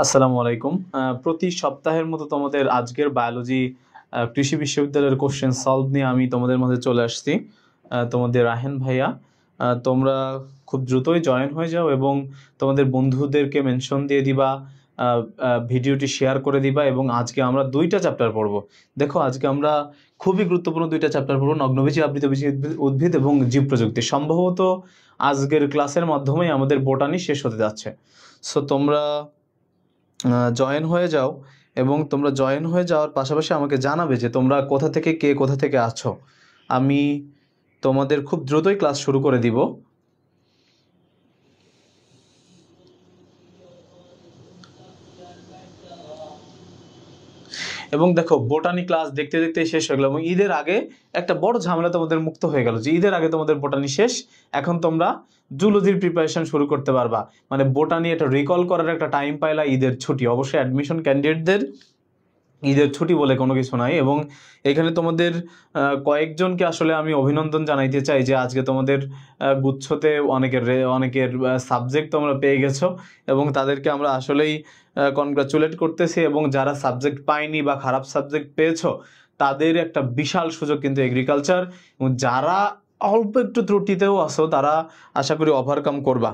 আসসালামু আলাইকুম। প্রতি সপ্তাহের মতো তোমাদের আজকের বায়োলজি কৃষি বিশ্ববিদ্যালয়ের কোশ্চেন সলভ নিয়ে আমি তোমাদের মাঝে চলে আসছি। তোমাদের রাহেন ভাইয়া। তোমরা খুব দ্রুতই জয়েন হয়ে যাও এবং তোমাদের বন্ধুদেরকে মেনশন দিয়ে দিবা, ভিডিওটি শেয়ার করে দিবা। এবং আজকে আমরা দুইটা চ্যাপ্টার পড়বো। দেখো, আজকে আমরা খুবই গুরুত্বপূর্ণ দুইটা চ্যাপ্টার পড়বো, নগ্নবীজী, আবৃতবীজী উদ্ভিদ এবং জীব প্রযুক্তি। সম্ভবত আজকের ক্লাসের মাধ্যমেই আমাদের বোটানি শেষ হতে যাচ্ছে। সো তোমরা জয়েন হয়ে যাও এবং তোমরা জয়েন হয়ে যাওয়ার পাশাপাশি আমাকে জানাবে যে তোমরা কোথা থেকে কে কোথা থেকে আছো। আমি তোমাদের খুব দ্রুতই ক্লাস শুরু করে দিব। এবং দেখো, বোটানি ক্লাস দেখতে দেখতে শেষ হয়ে গেল এবং ঈদের আগে একটা বড় ঝামেলা তোমাদের মুক্ত হয়ে গেল যে ঈদের আগে তোমাদের বোটানি শেষ। এখন তোমরা জুলজির প্রিপারেশন শুরু করতে পারবা, মানে বোটানি এটা রিকল করার একটা টাইম পাইলা। ঈদের ছুটি, অবশ্যই অ্যাডমিশন ক্যান্ডিডেটদের ঈদের ছুটি বলে কোনো কিছু নাই। এবং এখানে তোমাদের কয়েকজনকে আসলে আমি অভিনন্দন জানাইতে চাই যে আজকে তোমাদের গুচ্ছতে অনেকের সাবজেক্ট তোমরা পেয়ে গেছো এবং তাদেরকে আমরা আসলেই কনগ্রাচুলেট করতেছি। এবং যারা সাবজেক্ট পায়নি বা খারাপ সাবজেক্ট পেয়েছো তাদের একটা বিশাল সুযোগ কিন্তু এগ্রিকালচার, এবং যারা অল্প একটু ত্রুটিতেও আসো তারা আশা করি ওভারকাম করবা।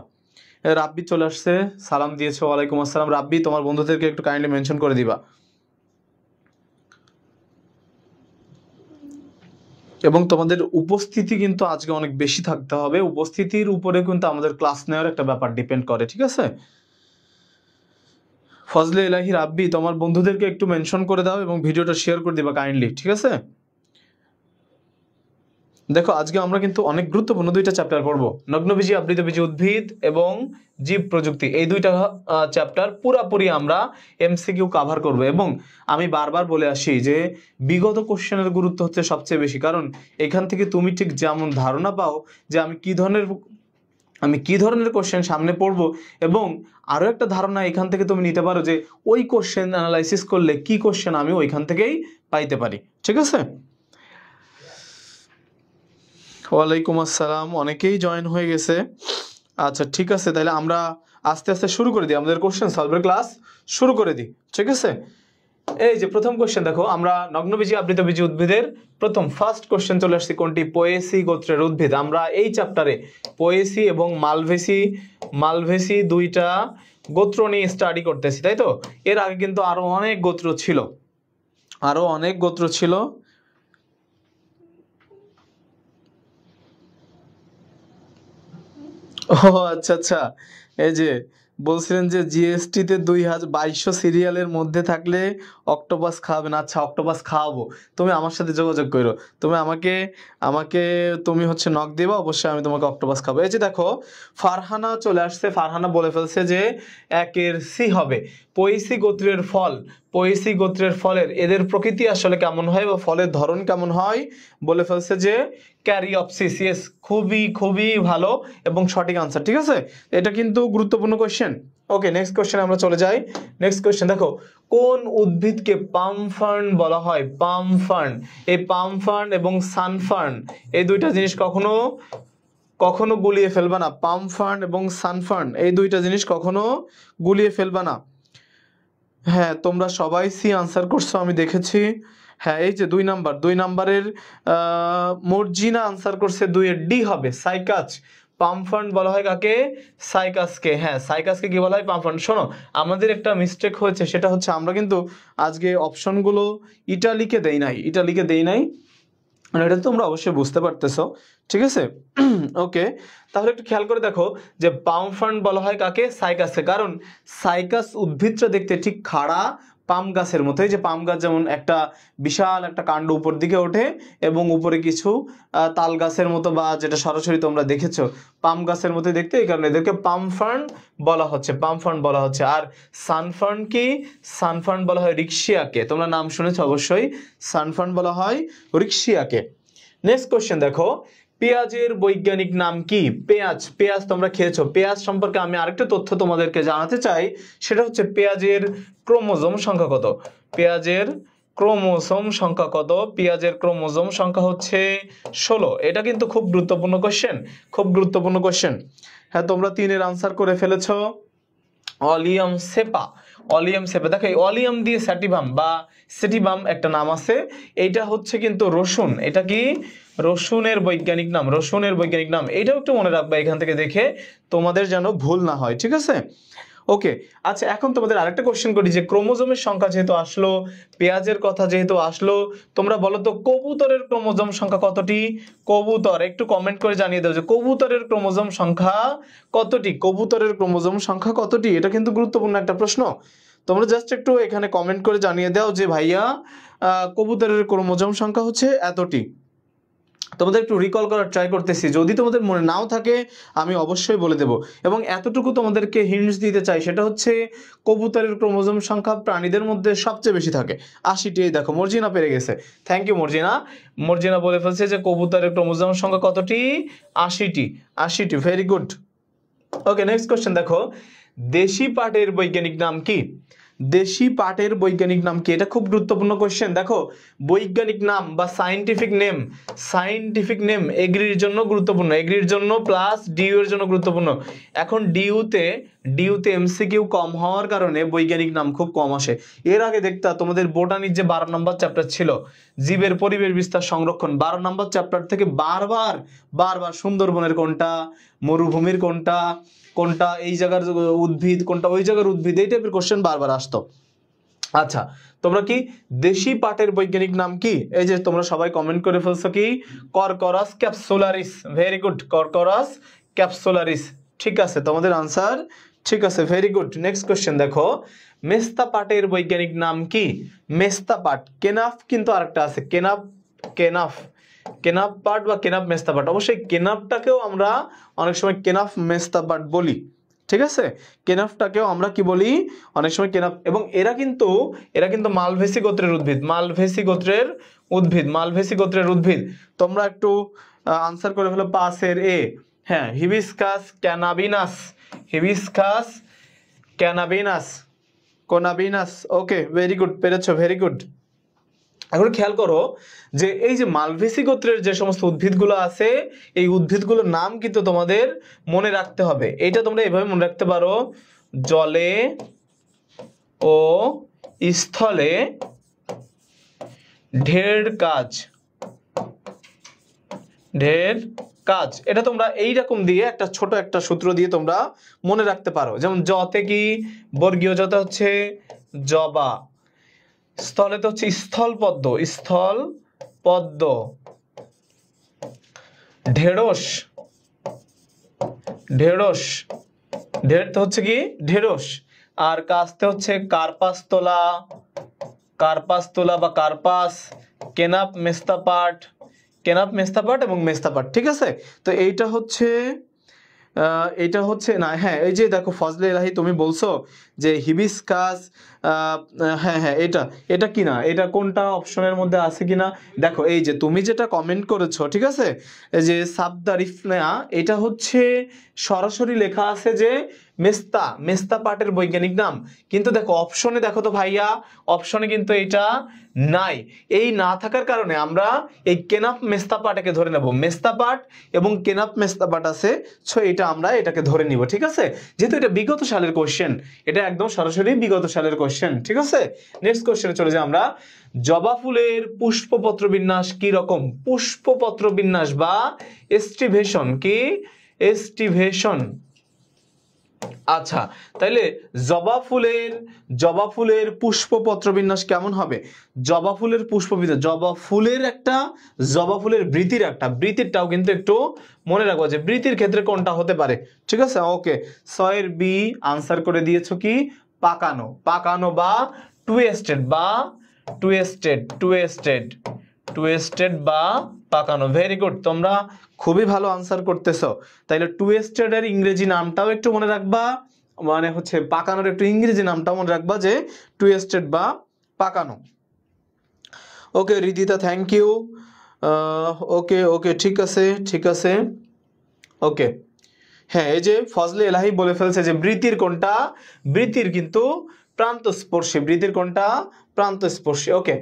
রাব্বি চলে আসছে, সালাম দিয়েছো। ওয়ালাইকুম আসসালাম। রাব্বি, তোমার বন্ধুদেরকে একটু কাইন্ডলি মেনশন করে দিবা। এবং তোমাদের উপস্থিতি কিন্তু আজকে অনেক বেশি থাকতে হবে। উপস্থিতির উপরে কিন্তু আমাদের ক্লাস নেওয়ার একটা ব্যাপার ডিপেন্ড করে, ঠিক আছে? ফজলে ইলাহি রাব্বি, তোমার বন্ধুদেরকে একটু মেনশন করে দাও এবং ভিডিওটা শেয়ার করে দিবা কাইন্ডলি, ঠিক আছে? দেখো, আজকে আমরা কিন্তু অনেক গুরুত্বপূর্ণ দুইটা চ্যাপ্টার পড়বো, নগ্নবীজী, আবৃতবীজী উদ্ভিদ এবং জীব প্রযুক্তি। এই দুইটা চ্যাপ্টার পুরাপুরি আমরা এমসিকিউ কভার করব। এবং আমি বারবার বলে আসি যে বিগত কোশ্চেনের গুরুত্ব হচ্ছে সবচেয়ে বেশি, কারণ এখান থেকে তুমি ঠিক যেমন ধারণা পাও যে আমি কি ধরনের কোশ্চেন সামনে পড়বো, এবং আরও একটা ধারণা এখান থেকে তুমি নিতে পারো যে ওই কোশ্চেন অ্যানালাইসিস করলে কি কোশ্চেন আমি ওইখান থেকেই পাইতে পারি, ঠিক আছে? ওয়ালাইকুম আসসালাম, অনেকেই জয়েন হয়ে গেছে। আচ্ছা, ঠিক আছে, তাহলে আমরা আস্তে আস্তে শুরু করে দিই, আমাদের কোশ্চেন সলভের ক্লাস শুরু করে দিই, ঠিক আছে? এই যে প্রথম কোশ্চেন দেখো, আমরা নগ্নবীজী, আবৃতবীজী উদ্ভিদের প্রথম ফার্স্ট কোশ্চেন চলে আসছি কোনটি? পোয়েসি গোত্রের উদ্ভিদ। আমরা এই চ্যাপ্টারে পোয়েসি এবং মালভেসি দুইটা গোত্র নিয়ে স্টাডি করতেছি, তাই তো? এর আগে কিন্তু আরো অনেক গোত্র ছিল। ও আচ্ছা আচ্ছা, এই যে বলছিলেন যে জিএসটি তে 2200 সিরিয়ালের মধ্যে থাকলে অক্টোপাস খাওয়াবেন। আচ্ছা, অক্টোপাস খাওয়াবো, তুমি আমার সাথে যোগাযোগ করো। তুমি আমাকে আমাকে তুমি হচ্ছে নক দিবা, অবশ্যই আমি তোমাকে অক্টোপাস খাবো। এই যে দেখো, ফারহানা চলে আসছে। ফারহানা বলে ফেলছে যে একের সি হবে। পয়সি গোত্রের ফলের এদের প্রকৃতি আসলে কেমন হয় বা ফলের ধরন কেমন হয় বলে ফেলছে যে ক্যারিঅপসিস। ইয়েস, খুবই খুবই ভালো এবং সঠিক আনসার, ঠিক আছে? এটা কিন্তু গুরুত্বপূর্ণ কোশ্চেন। ওকে, নেক্সট কোশ্চেন আমরা চলে যাই। নেক্সট কোশ্চেন দেখো, কোন উদ্ভিদকে পাম ফার্ন বলা হয়? পাম ফার্ন, এই পাম ফার্ন এবং সানফার্ন, এই দুইটা জিনিস কখনো গুলিয়ে ফেলবা না। পাম ফার্ন এবং সানফার্ন, এই দুইটা জিনিস কখনো গুলিয়ে ফেলবা না। হ্যাঁ, তোমরা সবাই সি আনসার করছো, আমি দেখেছি। হ্যাঁ, এই যে দুই নাম্বারের মর্জিনা আনসার করছে 2 এর ডি হবে, সাইকাস। পামফার্ন বলা হয় কাকে? সাইকাসকে। হ্যাঁ, সাইকাসকে কি বলা হয়? পামফার্ন। শোনো, আমাদের একটা মিস্টেক হয়েছে, সেটা হচ্ছে আমরা কিন্তু আজকে অপশনগুলো ইটালিকে দেই নাই। এটা তোমরা অবশ্যই বুঝতে পারতেছো, ঠিক আছে? ওকে, তাহলে একটু খেয়াল করে দেখো যে পাম ফার্ন বলা হয় কাকে? সাইকাসকে। কারণ সাইকাস উদ্ভিদটা দেখতে ঠিক খাড়া পাম গাছের মতো। এই যে পাম গাছ যেমন একটা বিশাল একটা কাণ্ড উপর দিকে ওঠে এবং উপরে কিছু তাল গাছের মতো, বা যেটা সরাসরি তোমরা দেখেছো পাম গাছের মতো দেখতে, এই কারণে এদেরকে পাম ফার্ন বলা হচ্ছে। আর সানফার্ন কি? সানফার্ন বলা হয় রিক্সিয়াকে। তোমরা নাম শুনেছো অবশ্যই, সানফার্ন বলা হয় রিক্সিয়াকে। নেক্সট কোশ্চেন দেখো, পেঁয়াজের বৈজ্ঞানিক নাম কি? পেঁয়াজ তোমরা খেয়েছো। পেঁয়াজ সম্পর্কে আমি আরেকটা তথ্য তোমাদেরকে জানাতে চাই, সেটা হচ্ছে পেঁয়াজের ক্রোমোজোম সংখ্যা কত? পেঁয়াজের ক্রোমোজোম সংখ্যা হচ্ছে 16। এটা কিন্তু খুব গুরুত্বপূর্ণ কোশ্চেন। হ্যাঁ, তোমরা 3 এর আনসার করে ফেলেছো। Allium cepa, Allium cepa. দেখো এই অলিয়াম দিয়ে স্যাটিভাম বা সেটিভাম একটা নাম আছে, এইটা হচ্ছে কিন্তু রসুন। এটা কি? রসুনের বৈজ্ঞানিক নাম, রসুনের বৈজ্ঞানিক নাম। এইটাও একটু মনে রাখবা এখান থেকে দেখে, তোমাদের যেন ভুল না হয়, ঠিক আছে? ওকে, আচ্ছা এখন তোমাদের আরেকটা কোশ্চেন করি যে ক্রোমোজোমের সংখ্যা যেহেতু আসলো, পেঁয়াজের কথা যেহেতু আসলো, তোমরা বলো তো কবুতরের ক্রোমোজোম সংখ্যা কতটি? কবুতর, একটু কমেন্ট করে জানিয়ে দাও যে কবুতরের ক্রোমোজোম সংখ্যা কতটি? কবুতরের ক্রোমোজোম সংখ্যা কতটি? এটা কিন্তু গুরুত্বপূর্ণ একটা প্রশ্ন। তোমরা জাস্ট একটু এখানে কমেন্ট করে জানিয়ে দাও যে ভাইয়া কবুতরের ক্রোমোজোম সংখ্যা হচ্ছে এতটি। তোমাদের একটু রিকল করার ট্রাই করতেছি, যদি তোমাদের মনে নাও থাকে আমি অবশ্যই বলে দেব। এবং এতটুকু তোমাদেরকে হিন্টস দিতে চাই, সেটা হচ্ছে কবুতরের ক্রোমোজোম সংখ্যা প্রাণীদের মধ্যে সবচেয়ে বেশি থাকে, 80টি। এই দেখো মর্জিনা পেরে গেছে, থ্যাংক ইউ মর্জিনা। মর্জিনা বলে ফেলছে যে কবুতরের ক্রোমোজোম সংখ্যা কতটি? 80টি, 80টি, ভেরি গুড। ওকে, নেক্সট কোশ্চেন দেখো, দেশি পাটের বৈজ্ঞানিক নাম কি? দেশি পাটের বৈজ্ঞানিক নাম কি? এটা খুব গুরুত্বপূর্ণ কোশ্চেন। দেখো বৈজ্ঞানিক নাম বা সায়েন্টিফিক নেম, সায়েন্টিফিক নেম এগ্রির জন্য গুরুত্বপূর্ণ, এগ্রির জন্য প্লাস ডিইউ এর জন্য গুরুত্বপূর্ণ। এখন ডিইউতে এমসিকিউ কম হওয়ার কারণে বৈজ্ঞানিক নাম খুব কম আসে। এর আগে দেখতা তোমাদের বোটানির যে 12 নম্বর চ্যাপ্টার ছিল, জীবের পরিবেশ বিস্তার সংরক্ষণ, 12 নম্বর চ্যাপ্টার থেকে বারবার বারবার সুন্দরবনের কোনটা, মরুভূমির কোনটা, কোনটা এই জায়গার উদ্ভিদ, কোনটা ওই জায়গার উদ্ভিদ, এই টাইপের কোশ্চেন বারবার আসতো। আচ্ছা তোমরা কি দেশি পাটের বৈজ্ঞানিক নাম কি? এই যে তোমরা সবাই কমেন্ট করে ফেলছো কি? করকরাস ক্যাপসুলারিস, ভেরি গুড, করকরাস ক্যাপসুলারিস, ঠিক আছে তোমাদের আনসার, ঠিক আছে, ভেরি গুড। নেক্সট কোশ্চেন দেখো, মেস্তা পাটের বৈজ্ঞানিক নাম কি? মেস্তা পাট, কেনাফ কিন্তু আরেকটা আছে, কেনাফ, কেনাফ, কেনাফ পাট বা কেনাফ মেস্তা পাট। অবশ্যই কেনাফটাকেও আমরা অনেক সময় কেনাফ মেস্তা পাট বলি, ঠিক আছে? কেনাফটাকেও আমরা কি বলি? অনেক সময় কেনাফ। এবং এরা কিন্তু মালভেসি গোত্রের উদ্ভিদ, মালভেসি গোত্রের উদ্ভিদ, মালভেসি গোত্রের উদ্ভিদ। তোমরা একটু আনসার করে ফেলো পাসের এ। হ্যাঁ, হিবিস্কাস ক্যানাবিনাস, হিবিস্কাস ক্যানাবিনাস, কোনাবিনাস। ওকে, ভেরি গুড, পেরেছো, ভেরি গুড। এখন খেয়াল করো যে এই যে মালভেসি গোত্রের যে সমস্ত উদ্ভিদগুলো আছে, এই উদ্ভিদগুলোর নাম কিন্তু তোমাদের মনে রাখতে হবে। এটা তোমরা এভাবে মনে রাখতে পারো, জলে ও স্থলে ঢের কাজ, ঢের কাজ। এটা তোমরা এইরকম দিয়ে একটা ছোট একটা সূত্র দিয়ে তোমরা মনে রাখতে পারো। যেমন জতে কি? বর্গীয় জতে হচ্ছে জবা, স্থলে তো হচ্ছে স্থল পদ্ম, স্থল পদ্ম, ঢেড়স, ঢেড়স, ঢের তো হচ্ছে কি? ঢেড়স। আর কাস্তে হচ্ছে কার্পাসতোলা, কার্পাসতোলা বা কার্পাস, কেনাপ মেস্তাপাট, কেনাপ মেস্তাপাট এবং মেস্তাপাট, ঠিক আছে? তো এইটা হচ্ছে না, হ্যাঁ এই যে দেখো ফজলে এলাহি তুমি বলছো যে হিবিস্কাস, হ্যাঁ হ্যাঁ এটা কি না, এটা কোনটা অপশনের মধ্যে আছে কিনা দেখো। এই যে তুমি যেটা কমেন্ট করেছো, ঠিক আছে, এই যে সাবদারিফনা, এটা হচ্ছে সরাসরি লেখা আছে যে মেস্তা, মেস্তা পাটের বৈজ্ঞানিক নাম। কিন্তু দেখো অপশনে দেখো তো ভাইয়া, অপশনে কিন্তু এটা নাই। এই না থাকার কারণে আমরা এই কেনাপ মেস্তা পাটকে ধরে নেব, মেস্তা পাট এবং কেনাপ মেস্তা পাট আছে, সো এটা আমরা এটাকে ধরে নিব, ঠিক আছে? যেহেতু এটা বিগত সালের কোশ্চেন, এটা একদম সরাসরি বিগত সালের কোশ্চেন, ঠিক আছে? নেক্সট কোশ্চেনে চলে যাই আমরা। জবা ফুলের পুষ্পপত্র বিন্যাস কি রকম? পুষ্পপত্র বিন্যাস বা এস্টিভেশন কি? এস্টিভেশন। আচ্ছা তাইলে জবা ফুলের পুষ্পপত্র বিন্যাস কেমন হবে? জবা ফুলের পুষ্পবিন্যাস, জবা ফুলের বৃতিরটাও কিন্তু একটু মনে রাখবো যে বৃতির ক্ষেত্রে কোনটা হতে পারে, ঠিক আছে? ওকে, 6 এর বি আনসার করে দিয়েছো কি? পাকানো, পাকানো বা টুয়েস্টেড বা টুয়েস্টেড বা পাকানো, ভেরি গুড। তোমরা খুবই ভালো আনসার করতেছো। তাইলে টুয়েস্টেড এর ইংরেজি নামটাও একটু মনে রাখবা, মানে হচ্ছে পাকানোর একটু ইংরেজি নামটাও মনে রাখবা যে টুয়েস্টেড বা পাকানো। ওকে রিদিতা, থ্যাংক ইউ। ওকে ওকে, ঠিক আছে ঠিক আছে। ওকে, হ্যাঁ এই যে ফজলে এলাহি বলে ফেলছে যে বৃতির কোনটা? বৃতির কিন্তু প্রান্তস্পর্শী, বৃতির কোনটা? প্রান্তস্পর্শী। ওকে,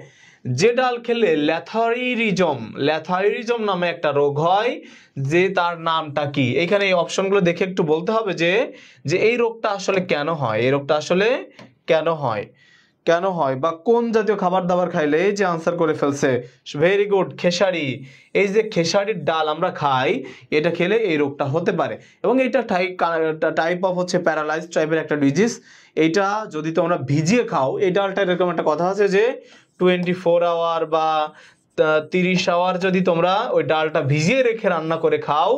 যে ডাল খেলে ল্যাথাইরিজম নামে একটা রোগ হয়, যে তার নামটা কি? এখানে এই অপশনগুলো দেখে একটু বলতে হবে যে যে এই রোগটা আসলে কেন হয়, এই রোগটা আসলে কেন হয় বা কোন জাতীয় খাবার দাবার খাইলে। এই যে আনসার করে ফেলছে, ভেরি গুড, খেসারি। এই যে খেসারির ডাল আমরা খাই, এটা খেলে এই রোগটা হতে পারে এবং এটা টাইপ অফ হচ্ছে প্যারালাইজ টাইপের একটা ডিজিজ। এইটা যদি তোমরা ভিজিয়ে খাও, এই ডালটা এরকম একটা কথা আছে যে 24 আওয়ার বা 30 আওয়ার যদি তোমরা ওই ডালটা ভিজিয়ে রেখে রান্না করে খাও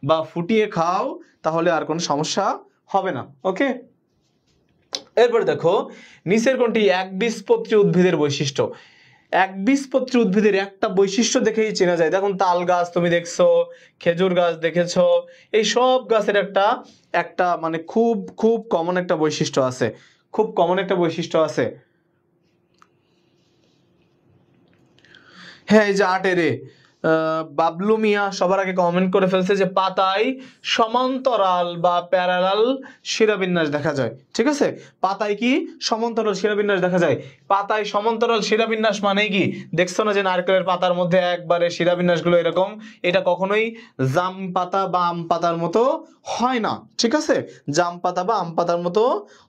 বা ফুটিয়ে খাও, তাহলে আর কোনো সমস্যা হবে না। ওকে, এরপর দেখো নিচের কোনটি একবীজপত্রী উদ্ভিদের বৈশিষ্ট্য? একবীজপত্রী উদ্ভিদের একটা বৈশিষ্ট্য দেখেই চেনা যায়। দেখুন তাল গাছ তুমি দেখছো, খেজুর গাছ দেখেছো, এই সব গাছের একটা মানে খুব কমন একটা বৈশিষ্ট্য আছে, খুব কমন একটা বৈশিষ্ট্য আছে। হ্যাঁ, এই যে 8 বাবলু মিয়া সবার আগে কমেন্ট করে ফেলছে যে পাতায় সমান্তরাল বা প্যারালাল শিরাবিন্যাস দেখা যায়। ঠিক আছে, পাতায় কি সমান্তরাল শিরাবিন্যাস দেখা যায়। পাতায় সমান্তরাল শিরাবিন্যাস মানে কি? দেখছো না যে নারকেলের পাতার মধ্যে একবারে শিরাবিন্যাসগুলো এরকম, এটা কখনোই জাম পাতা বা আম পাতার মতো হয় না। ঠিক আছে, জাম পাতা বা আম পাতার মতো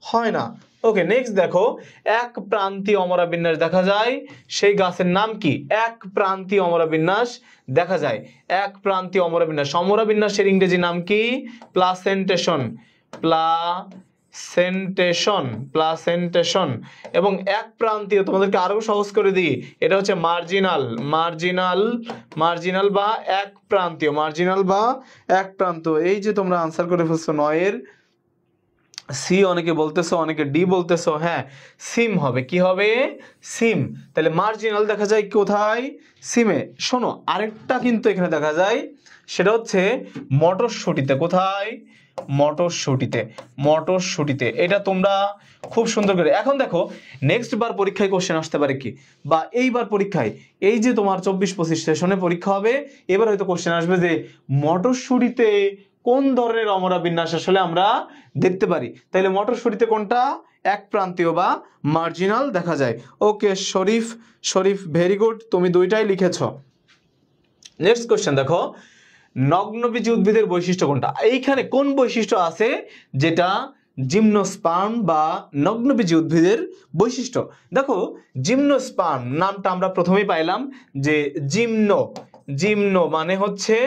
হয় না। ওকে, নেক্সট দেখো এক প্রান্তীয় অমরা বিন্যাস দেখা যায়, সেই গাছের নাম কি? এক প্রান্তীয় অমরা বিন্যাস দেখা যায়, এক প্রান্তীয় অমরা বিন্যাস। অমরা বিন্যাসের ইংরেজি নাম কি? প্লাসেন্টেশন। এবং এক প্রান্তীয় তোমাদেরকে আরো সহজ করে দিই, এটা হচ্ছে মার্জিনাল বা এক প্রান্ত। এই যে তোমরা আনসার করে ফেলছো 9 সি, অনেকে বলতেছো, অনেকে ডি বলতেছো। হ্যাঁ, সিম হবে। কি হবে? সিম। তাহলে মার্জিনাল দেখা যায় কোথায়? সিমে। শোনো, আরেকটা কিন্তু এখানে দেখা যায়, সেটা হচ্ছে মটরশুঁটিতে। কোথায়? মটরশুঁটিতে। এটা তোমরা খুব সুন্দর করে। এখন দেখো নেক্সট বার পরীক্ষায় কোশ্চেন আসতে পারে কি, বা এইবার পরীক্ষায়, এই যে তোমার 24-25 সেশনে পরীক্ষা হবে, এবার হয়তো কোশ্চেন আসবে যে মটরশুঁটিতে কোন ধরনের অমরা বিন্যাস আসলে আমরা দেখতে পারি। তাইলে মটরশুঁটিতে কোনটা? এক প্রান্তীয় বা মার্জিনাল দেখা যায়। ওকে, শরীফ ভেরি গুড, তুমি দুইটাই লিখেছো। নেক্সট কোশ্চেন দেখো, নগ্নবীজী উদ্ভিদের বৈশিষ্ট্য কোনটা? এইখানে কোন বৈশিষ্ট্য আছে যেটা জিমনোস্পার্ম বা নগ্নবীজী উদ্ভিদের বৈশিষ্ট্য? দেখো জিমনোস্পার্ম নামটা আমরা প্রথমেই পাইলাম যে জিমনো মানে হচ্ছে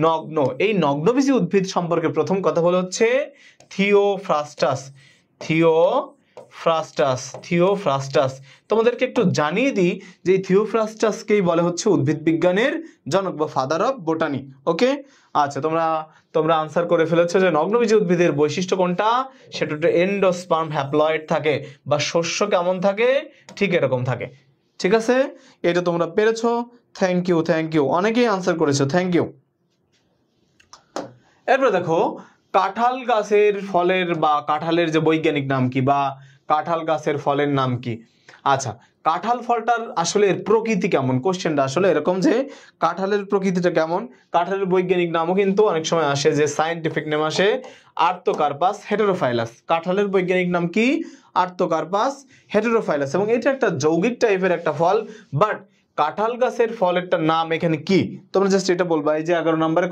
নগ্ন। এই নগ্নবীজী উদ্ভিদ সম্পর্কে প্রথম কথা বলা হচ্ছে থিওফ্রাস্টাস। তোমাদেরকে একটু জানিয়ে দিই যে থিওফ্রাস্টাসকেই বলে হচ্ছে উদ্ভিদ বিজ্ঞানের জনক বা ফাদার অফ বোটানি। ওকে, আচ্ছা, তোমরা আনসার করে ফেলেছো যে নগ্নবীজী উদ্ভিদের বৈশিষ্ট্য কোনটা? সেটা একটু এন্ডোস্পার্ম হ্যাপ্লয়েড থাকে বা শস্য কেমন থাকে? ঠিক এরকম থাকে। ঠিক আছে, এটা তোমরা পেরেছো। থ্যাংক ইউ, অনেকেই আনসার করেছো, থ্যাংক ইউ। এরপর দেখো কাঁঠাল গাছের ফলের বা কাঁঠালের যে বৈজ্ঞানিক নাম কি, বা কাঁঠাল গাছের ফলের নাম কি? আচ্ছা, কাঁঠাল ফলটার আসলে এর প্রকৃতি কেমন? কোশ্চেনটা আসলে এরকম যে কাঁঠালের প্রকৃতিটা কেমন। কাঁঠালের বৈজ্ঞানিক নামও কিন্তু অনেক সময় আসে, যে সায়েন্টিফিক নেম আসে আর্থোকার্পাস হেটেরোফাইলাস। কাঁঠালের বৈজ্ঞানিক নাম কি? আর্থোকার্পাস হেটেরোফাইলাস। এবং এটা একটা যৌগিক টাইপের একটা ফল, বাট কাঁঠাল গাছের ফলেরটার নাম এখানে কি? তোমরা জাস্ট এটা বলবা। এই যে 11 নম্বরে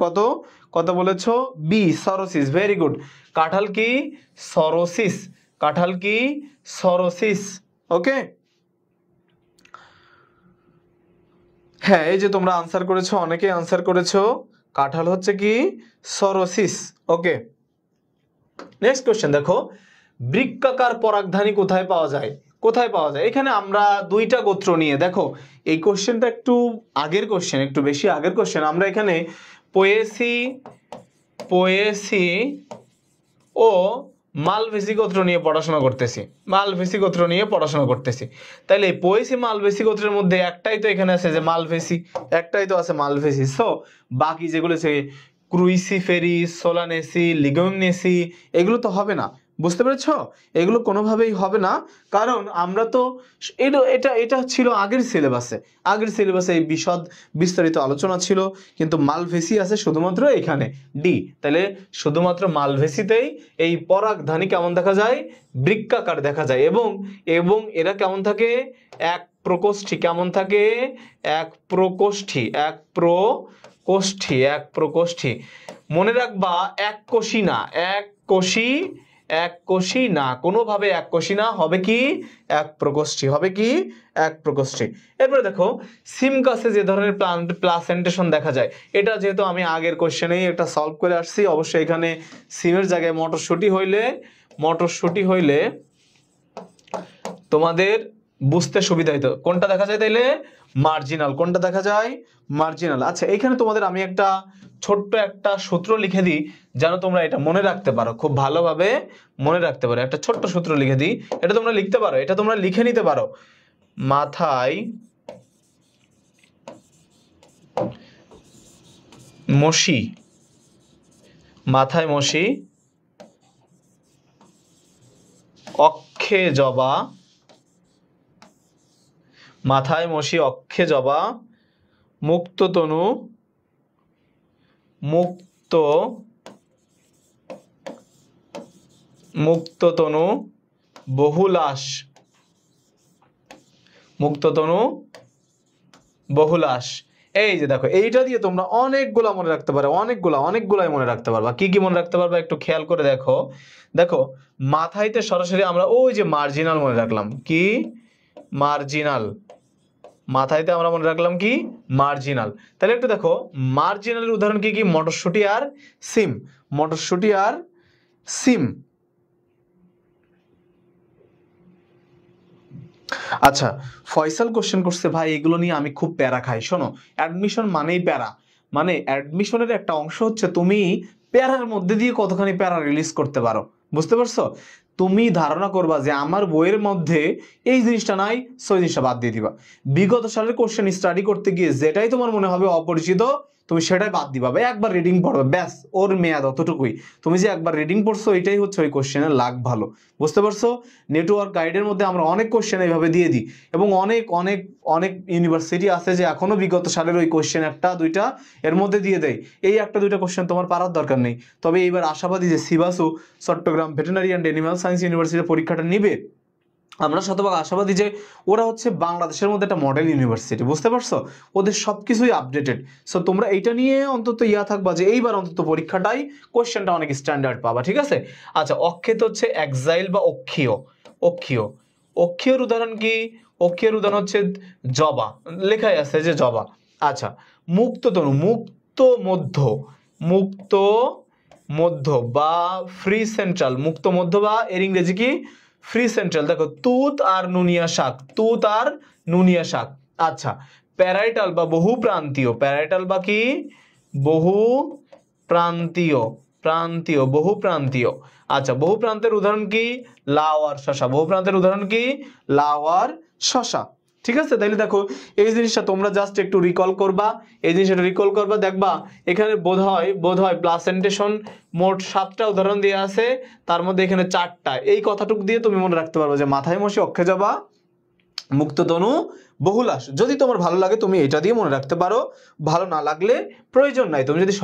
কত বলেছো? বি, সরোসিস। ভেরি গুড, কাঁঠাল কি? সরোসিস। ওকে, হ্যাঁ, এই যে তোমরা আনসার করেছো, অনেকে আনসার করেছো, কাঁঠাল হচ্ছে কি? সরোসিস। ওকে, নেক্সট কোশ্চেন দেখো, বৃক্কাকার পরাগধানী কোথায় পাওয়া যায়? এখানে আমরা দুইটা গোত্র নিয়ে, দেখো এই কোশ্চেনটা একটু আগের কোশ্চেন, একটু বেশি আগের কোশ্চেন। আমরা এখানে পোয়েসি ও মালভেসি গোত্র নিয়ে পড়াশোনা করতেছি। তাইলে পোয়েসি মালভেসি গোত্রের মধ্যে একটাই তো এখানে আছে যে মালভেসি। সো বাকি যেগুলো আছে ক্রুইসিফেরি, সোলানেসি, লিগুমিনেসি, এগুলো তো হবে না। বুঝতে পেরেছো? এগুলো কোনোভাবেই হবে না, কারণ আমরা তো এটা এটা ছিল আগের সিলেবাসে এই বিস্তারিত আলোচনা ছিল, কিন্তু মালভেসি আছে শুধুমাত্র এখানে ডি। তাহলে শুধুমাত্র মালভেসিতেই এই পরাগধানী কেমন দেখা যায়, বৃক্কাকার দেখা যায়, এবং এরা কেমন থাকে, এক প্রকোষ্ঠী। কেমন থাকে, এক প্রকোষ্ঠী। মনে রাখবা এক কোষী না, কোনোভাবে এক কোষী না, হবে কি এক প্রকোষ্ঠী। এরপরে দেখো সিমকাসে যে ধরনের প্লাসেন্টেশন দেখা যায়, এটা যেহেতু আমি আগের কোশ্চেনেই একটা সলভ করে আসছি, অবশ্যই এখানে সিমের জায়গায় মটরশুটি হইলে তোমাদের বুঝতে সুবিধা হতো। কোনটা দেখা যায় তাইলে, মার্জিনাল। কোনটা দেখা যায়, মার্জিনাল। আচ্ছা, এখানে তোমাদের আমি একটা ছোট্ট একটা সূত্র লিখে দিই, যেন তোমরা এটা মনে রাখতে পারো, খুব ভালোভাবে মনে রাখতে পারো। একটা ছোট্ট সূত্র লিখে দিই, এটা তোমরা লিখতে পারো, এটা তোমরা লিখে নিতে পারো। মাথায় মশি, অক্ষে জবা, মুক্ততনু বহুলাস। এই যে দেখো, এইটা দিয়ে তোমরা অনেকগুলা মনে রাখতে পারো, অনেকগুলাই মনে রাখতে পারবা। কি কি মনে রাখতে পারবা একটু খেয়াল করে দেখো মাথাইতে সরাসরি আমরা ওই যে মার্জিনাল মনে রাখলাম, কি মার্জিনাল। মাথাইতে আমরা মনে রাখলাম কি মার্জিনাল। তাহলে একটু দেখো মার্জিনালের উদাহরণ কি কি, মটরশুটি আর সিম। আচ্ছা, ফয়সাল কোশ্চেন করছে, ভাই এগুলো নিয়ে আমি খুব প্যারা খাই। শোনো, অ্যাডমিশন মানেই প্যারা, মানে অ্যাডমিশনের একটা অংশ হচ্ছে তুমি প্যারার মধ্যে দিয়ে কতখানি প্যারা রিলিজ করতে পারো। বুঝতে পারছো? তুমি ধারণা করবা যে আমার বইয়ের মধ্যে এই জিনিসটা নাই, সো জিনিসটা বাদ দিয়ে দিবা। বিগত সালের কোশ্চেন স্টাডি করতে গিয়ে যেটাই তোমার মনে হবে অপরিচিত, তুমি সেটাই বাদ দিবা, একবার রিডিং পড়বে, ব্যাস, ওর মেয়াদ অতটুকুই। তুমি যে একবার রিডিং পড়ছো, এটাই হচ্ছে ওই কোশ্চেনের লাগ ভালো। বুঝতে পারছো? নেটওয়ার্ক গাইডের মধ্যে আমরা অনেক কোশ্চেন এইভাবে দিয়ে দিই, এবং অনেক ইউনিভার্সিটি আছে যে এখনো বিগত সালের ওই কোশ্চেন একটা দুইটা এর মধ্যে দিয়ে দেয়। এই একটা দুইটা কোশ্চেন তোমার পারার দরকার নেই। তবে এইবার আশাবাদী যে সিবাসু Chattogram veterinary and animal science ইউনিভার্সিটির পরীক্ষাটা নিবে, আমরা শতভাগ আশাবাদী যে ওরা হচ্ছে বাংলাদেশের মধ্যে একটা মডেল ইউনিভার্সিটি। বুঝতে পারছো? ওদের সবকিছুই আপডেটেড। সো তোমরা এইটা নিয়ে অন্তত থাকবা যে এইবার অন্তত পরীক্ষাটাই কোশ্চেনটা অনেক স্ট্যান্ডার্ড পাবা। ঠিক আছে? আচ্ছা, অক্ষেত হচ্ছে এক্সাইল বা অক্ষীয়র উদাহরণ কি? অক্ষীয়র উদাহরণ হচ্ছে জবা, লেখাই আছে যে জবা। আচ্ছা, মুক্ততনু, মুক্ত মধ্য বা ফ্রি সেন্ট্রাল, মুক্ত মধ্য বা এর ইংরেজি কি ফ্রি সেন্ট্রাল। দেখো তুত আর নুনিয়া শাক। আচ্ছা, প্যারাইটাল বা বহুপ্রান্তীয়, বহুপ্রান্তীয়। আচ্ছা, বহুপ্রান্তের উদাহরণ কি? লাউ আর শশা। ঠিক আছে? তাইলে দেখো এই জিনিসটা তোমরা জাস্ট একটু রিকল করবা, দেখবা এখানে বোধহয় প্লাসেন্টেশন মোট 7টা উদাহরণ দেওয়া আছে, তার মধ্যে এখানে 4টা। এই কথাটুকু দিয়ে তুমি মনে রাখতে পারবে যে মাথায় মশি, অক্ষে জবা, মুক্ততনু, বহুলাস। যদি তোমার ভালো লাগে তুমি এটা দিয়ে মনে রাখতে পারো, ভালো না লাগলে প্রয়োজন নাই। তুমি যদি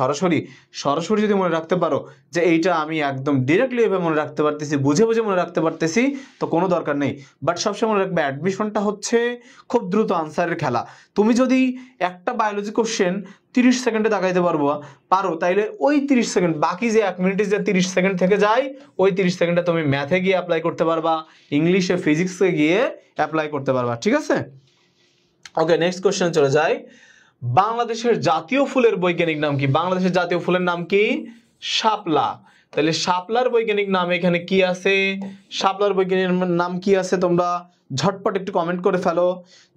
সরাসরি যদি মনে রাখতে পারো যে এইটা আমি একদম ডিরেক্টলি এভাবে মনে রাখতে পারতেছি, বুঝে মনে রাখতে পারতেছি, তো কোনো দরকার নেই। বাট সবসময় মনে রাখবে অ্যাডমিশনটা হচ্ছে খুব দ্রুত আনসারের খেলা। তুমি যদি একটা বায়োলজি কোশ্চেন 30 সেকেন্ডে দাগাইতে পারো, তাইলে ওই 30 সেকেন্ড, বাকি যে 1 মিনিটে যে 30 সেকেন্ড থেকে যায়, ওই 30 সেকেন্ডে তুমি ম্যাথে গিয়ে অ্যাপ্লাই করতে পারবা, ইংলিশে ফিজিক্সে গিয়ে অ্যাপ্লাই করতে পারবা। ঠিক আছে? ওকে, নেক্সট কোশ্চেন চলে যাই। বাংলাদেশের জাতীয় ফুলের বৈজ্ঞানিক নাম কি? বাংলাদেশের জাতীয় ফুলের নাম কি? শাপলা। তাহলে শাপলার বৈজ্ঞানিক নাম এখানে কি আছে? শাপলার বৈজ্ঞানিক নাম কি আছে? তোমরা ঝটপট একটু কমেন্ট করে ফেলো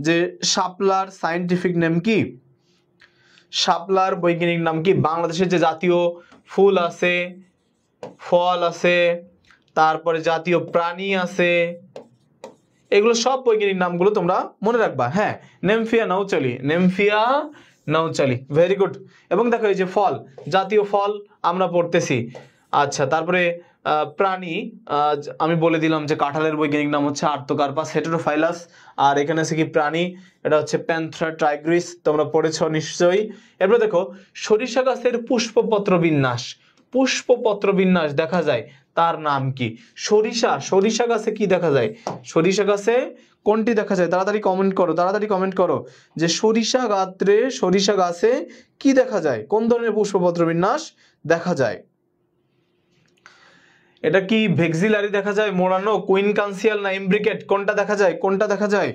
যে শাপলার সায়েন্টিফিক নেম কি, শাপলার বৈজ্ঞানিক নাম কি? বাংলাদেশের যে জাতীয় ফুল আছে, ফল আছে, তারপরে জাতীয় প্রাণী আছে, এগুলো সব বৈজ্ঞানিক নামগুলো তোমরা মনে রাখবা। হ্যাঁ, নেমফিয়া নাউচালি, ভেরি গুড। এবং দেখো এই যে ফল, জাতীয় ফল আমরা পড়তেছি, আচ্ছা, তারপরে প্রাণী, আমি বলে দিলাম যে কাঁঠালের বৈজ্ঞানিক নাম হচ্ছে আর্তোকার্পাস হেটেরোফাইলাস। আর এখানে আছে কি প্রাণী, এটা হচ্ছে প্যান্থেরা টাইগ্রিস, তোমরা পড়েছো নিশ্চয়ই। এরপর দেখো সরিষা গাছের পুষ্পপত্র বিন্যাস, পুষ্পপত্র বিন্যাস দেখা যায়, তার নাম কি? সরিষা গাছে কি দেখা যায়? সরিষা গাছে কোনটি দেখা যায়? তাড়াতাড়ি কমেন্ট করো, তাড়াতাড়ি কমেন্ট করো যে সরিষা গাছে কি দেখা যায়, কোন ধরনের পুষ্পপত্র বিন্যাস দেখা যায়? এটা কি ভেক্সিলারি দেখা যায়, মোড়ানো, কুইনকানসিয়াল না ইমব্রিকেট? কোনটা দেখা যায়? কোনটা দেখা যায়?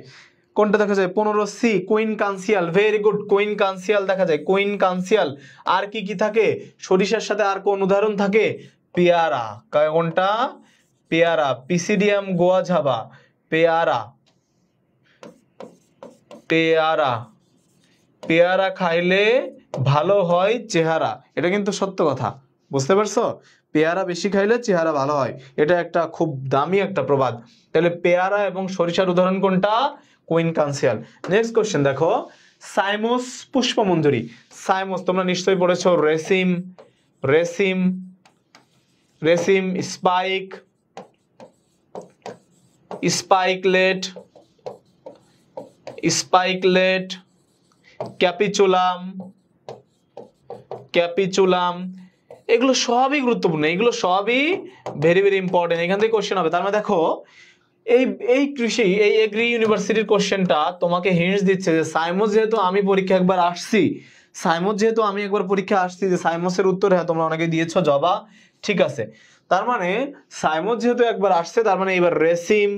কোনটা দেখা যায়? 15C কুইনকানসিয়াল, ভেরি গুড, কুইনকানসিয়াল দেখা যায়, কুইনকানসিয়াল। আর কি কি থাকে সরিষার সাথে? আর কোন উদাহরণ থাকে? পেয়ারা, কোনটা? পেয়ারা, পিসিডিয়াম গোয়াঝাবা, পেয়ারা, পেয়ারা, পেয়ারা খাইলে ভালো হয় চেহারা, এটা কিন্তু সত্য কথা, বুঝতে পারছো? পেয়ারা বেশি খাইলে চেহারা ভালো হয়, এটা একটা খুব দামি একটা প্রবাদ। তাহলে পেয়ারা এবং সরিষার উদাহরণ কোনটা? কুইনকানসিয়াল। নেক্সট কোশ্চেন দেখো, সাইমোস পুষ্পমঞ্জরি, সাইমোস তোমরা নিশ্চয়ই পড়েছো, raceme, raceme, raceme, spike, spikelet, spikelet, capitulum, capitulum, এগুলো সবই গুরুত্বপূর্ণ, এগুলো সবই ভেরি ভেরি ইম্পর্টেন্ট, এখান থেকে কোশ্চেন হবে। তার মানে দেখো এই এই কৃষি, এই এগ্রি ইউনিভার্সিটির কোশ্চেনটা তোমাকে হিন্টস দিচ্ছে যে সাইমোস যেহেতু আমি পরীক্ষা একবার আসছি, সাইমোস যেহেতু আমি একবার পরীক্ষা আসছি, যে সাইমোসের উত্তর হ্যাঁ তোমরা অনেকে দিয়েছো জবা, ঠিক আছে। তার মানে সাইমোস যেহেতু একবার আসছে, তার মানে এবার রেসিম,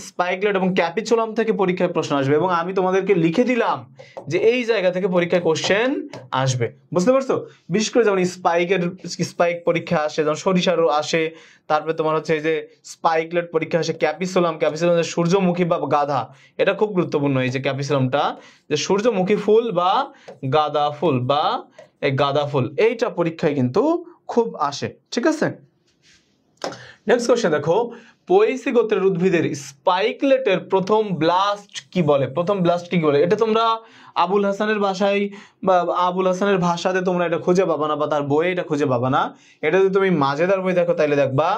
স্পাইকলেট এবং ক্যাপিচুলাম থেকে পরীক্ষায় প্রশ্ন আসবে, এবং আমি তোমাদেরকে লিখে দিলাম যে এই জায়গা থেকে পরীক্ষায় কোশ্চেন আসবে, বুঝতে পারছো? বিশেষ করে যেমন স্পাইক পরীক্ষা আসে, যেমন সরিষারও আসে, তারপরে তোমার হচ্ছে এই যে স্পাইকলেট পরীক্ষা আসে, ক্যাপিসুলাম যে সূর্যমুখী বা গাধা, এটা খুব গুরুত্বপূর্ণ, এই যে ক্যাপিসুলামটা যে সূর্যমুখী ফুল বা গাঁদা ফুল, বা এই গাঁদা ফুল, এইটা পরীক্ষায় কিন্তু খুব আসে, ঠিক আছে। নেক্সট কোশ্চেন দেখো, পোয়েসি গোত্রের উদ্ভিদের স্পাইকলেটের প্রথম ব্লাস্ট কি বলে? প্রথম ব্লাস্ট কি বলে? এটা তোমরা আবুল হাসানের ভাষায় বা আবুল হাসানের ভাষাতে তোমরা এটা খুঁজে পাবা না, বা তার বইয়ে এটা খুঁজে পাবা না। এটা যদি তুমি মাজেদার বই দেখো তাহলে দেখবা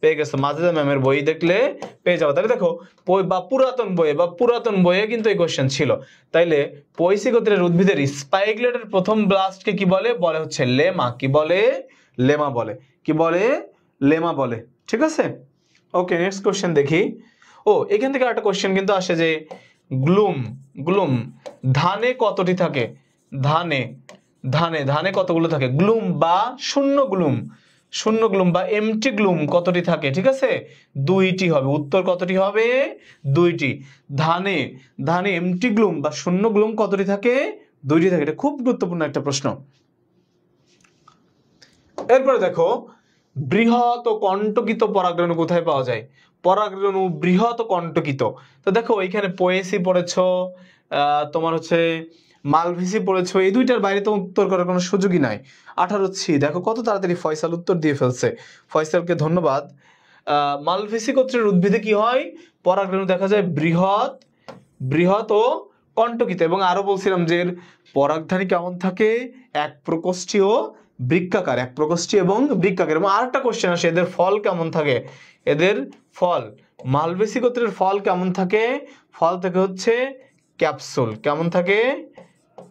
পেয়ে গেছো, মাজেদা ম্যামের বই দেখলে পেয়ে যাবো। তাহলে দেখো বা পুরাতন বইয়ে কিন্তু এই কোশ্চেন ছিল। তাইলে পোয়েসি গোত্রের উদ্ভিদের স্পাইকলেটের প্রথম ব্লাস্টকে কি বলে? বলে হচ্ছে লেমা। কি বলে? লেমা বলে। কি বলে? লেমা বলে, ঠিক আছে। ওকে, নেক্সট কোশ্চেন দেখি। ও, এখান থেকে একটা কোশ্চেন কিন্তু আসে যে গ্লুম, গ্লুম ধানে কতটি থাকে? ধানে, ধানে, ধানে কতগুলো থাকে? গ্লুম বা শূন্য গ্লুম, শূন্য গ্লুম বা এমটি গ্লুম কতটি থাকে? ঠিক আছে, দুইটি হবে। উত্তর কতটি হবে? দুইটি। ধানে, ধানে এমটি গ্লুম বা শূন্য গ্লুম কতটি থাকে? দুইটি থাকে। এটা খুব গুরুত্বপূর্ণ একটা প্রশ্ন। এরপরে দেখো, বৃহৎ ও কণ্টকিত পরাগরেণু কোথায় পাওয়া যায়? পরাগরেণু বৃহৎ ও কণ্টকিত, তো দেখো এখানে পোয়েসি পড়েছো, তোমার হচ্ছে মালভিসি পড়েছো, এই দুইটার বাইরে তো উত্তর করার কোনো সুযোগই নাই। 18C, দেখো কত তাড়াতাড়ি ফয়সাল উত্তর দিয়ে ফেলছে, ফয়সালকে ধন্যবাদ। মালভিসি গোত্রের উদ্ভিদে কি হয়? পরাগরেণু দেখা যায় বৃহৎ, বৃহৎ ও কণ্টকিত। এবং আরো বলছিলাম যে এর পরাগধানী কেমন থাকে? এক প্রকোষ্ঠী ও বৃক্কাকার, এক প্রকোষ্ঠী এবং বৃক্কাকার। এবং আরেকটা কোশ্চেন আসে, এদের ফল কেমন থাকে? এদের ফল, মালভেসি গোত্রের ফল কেমন থাকে? ফল থেকে হচ্ছে ক্যাপসুল। কেমন থাকে?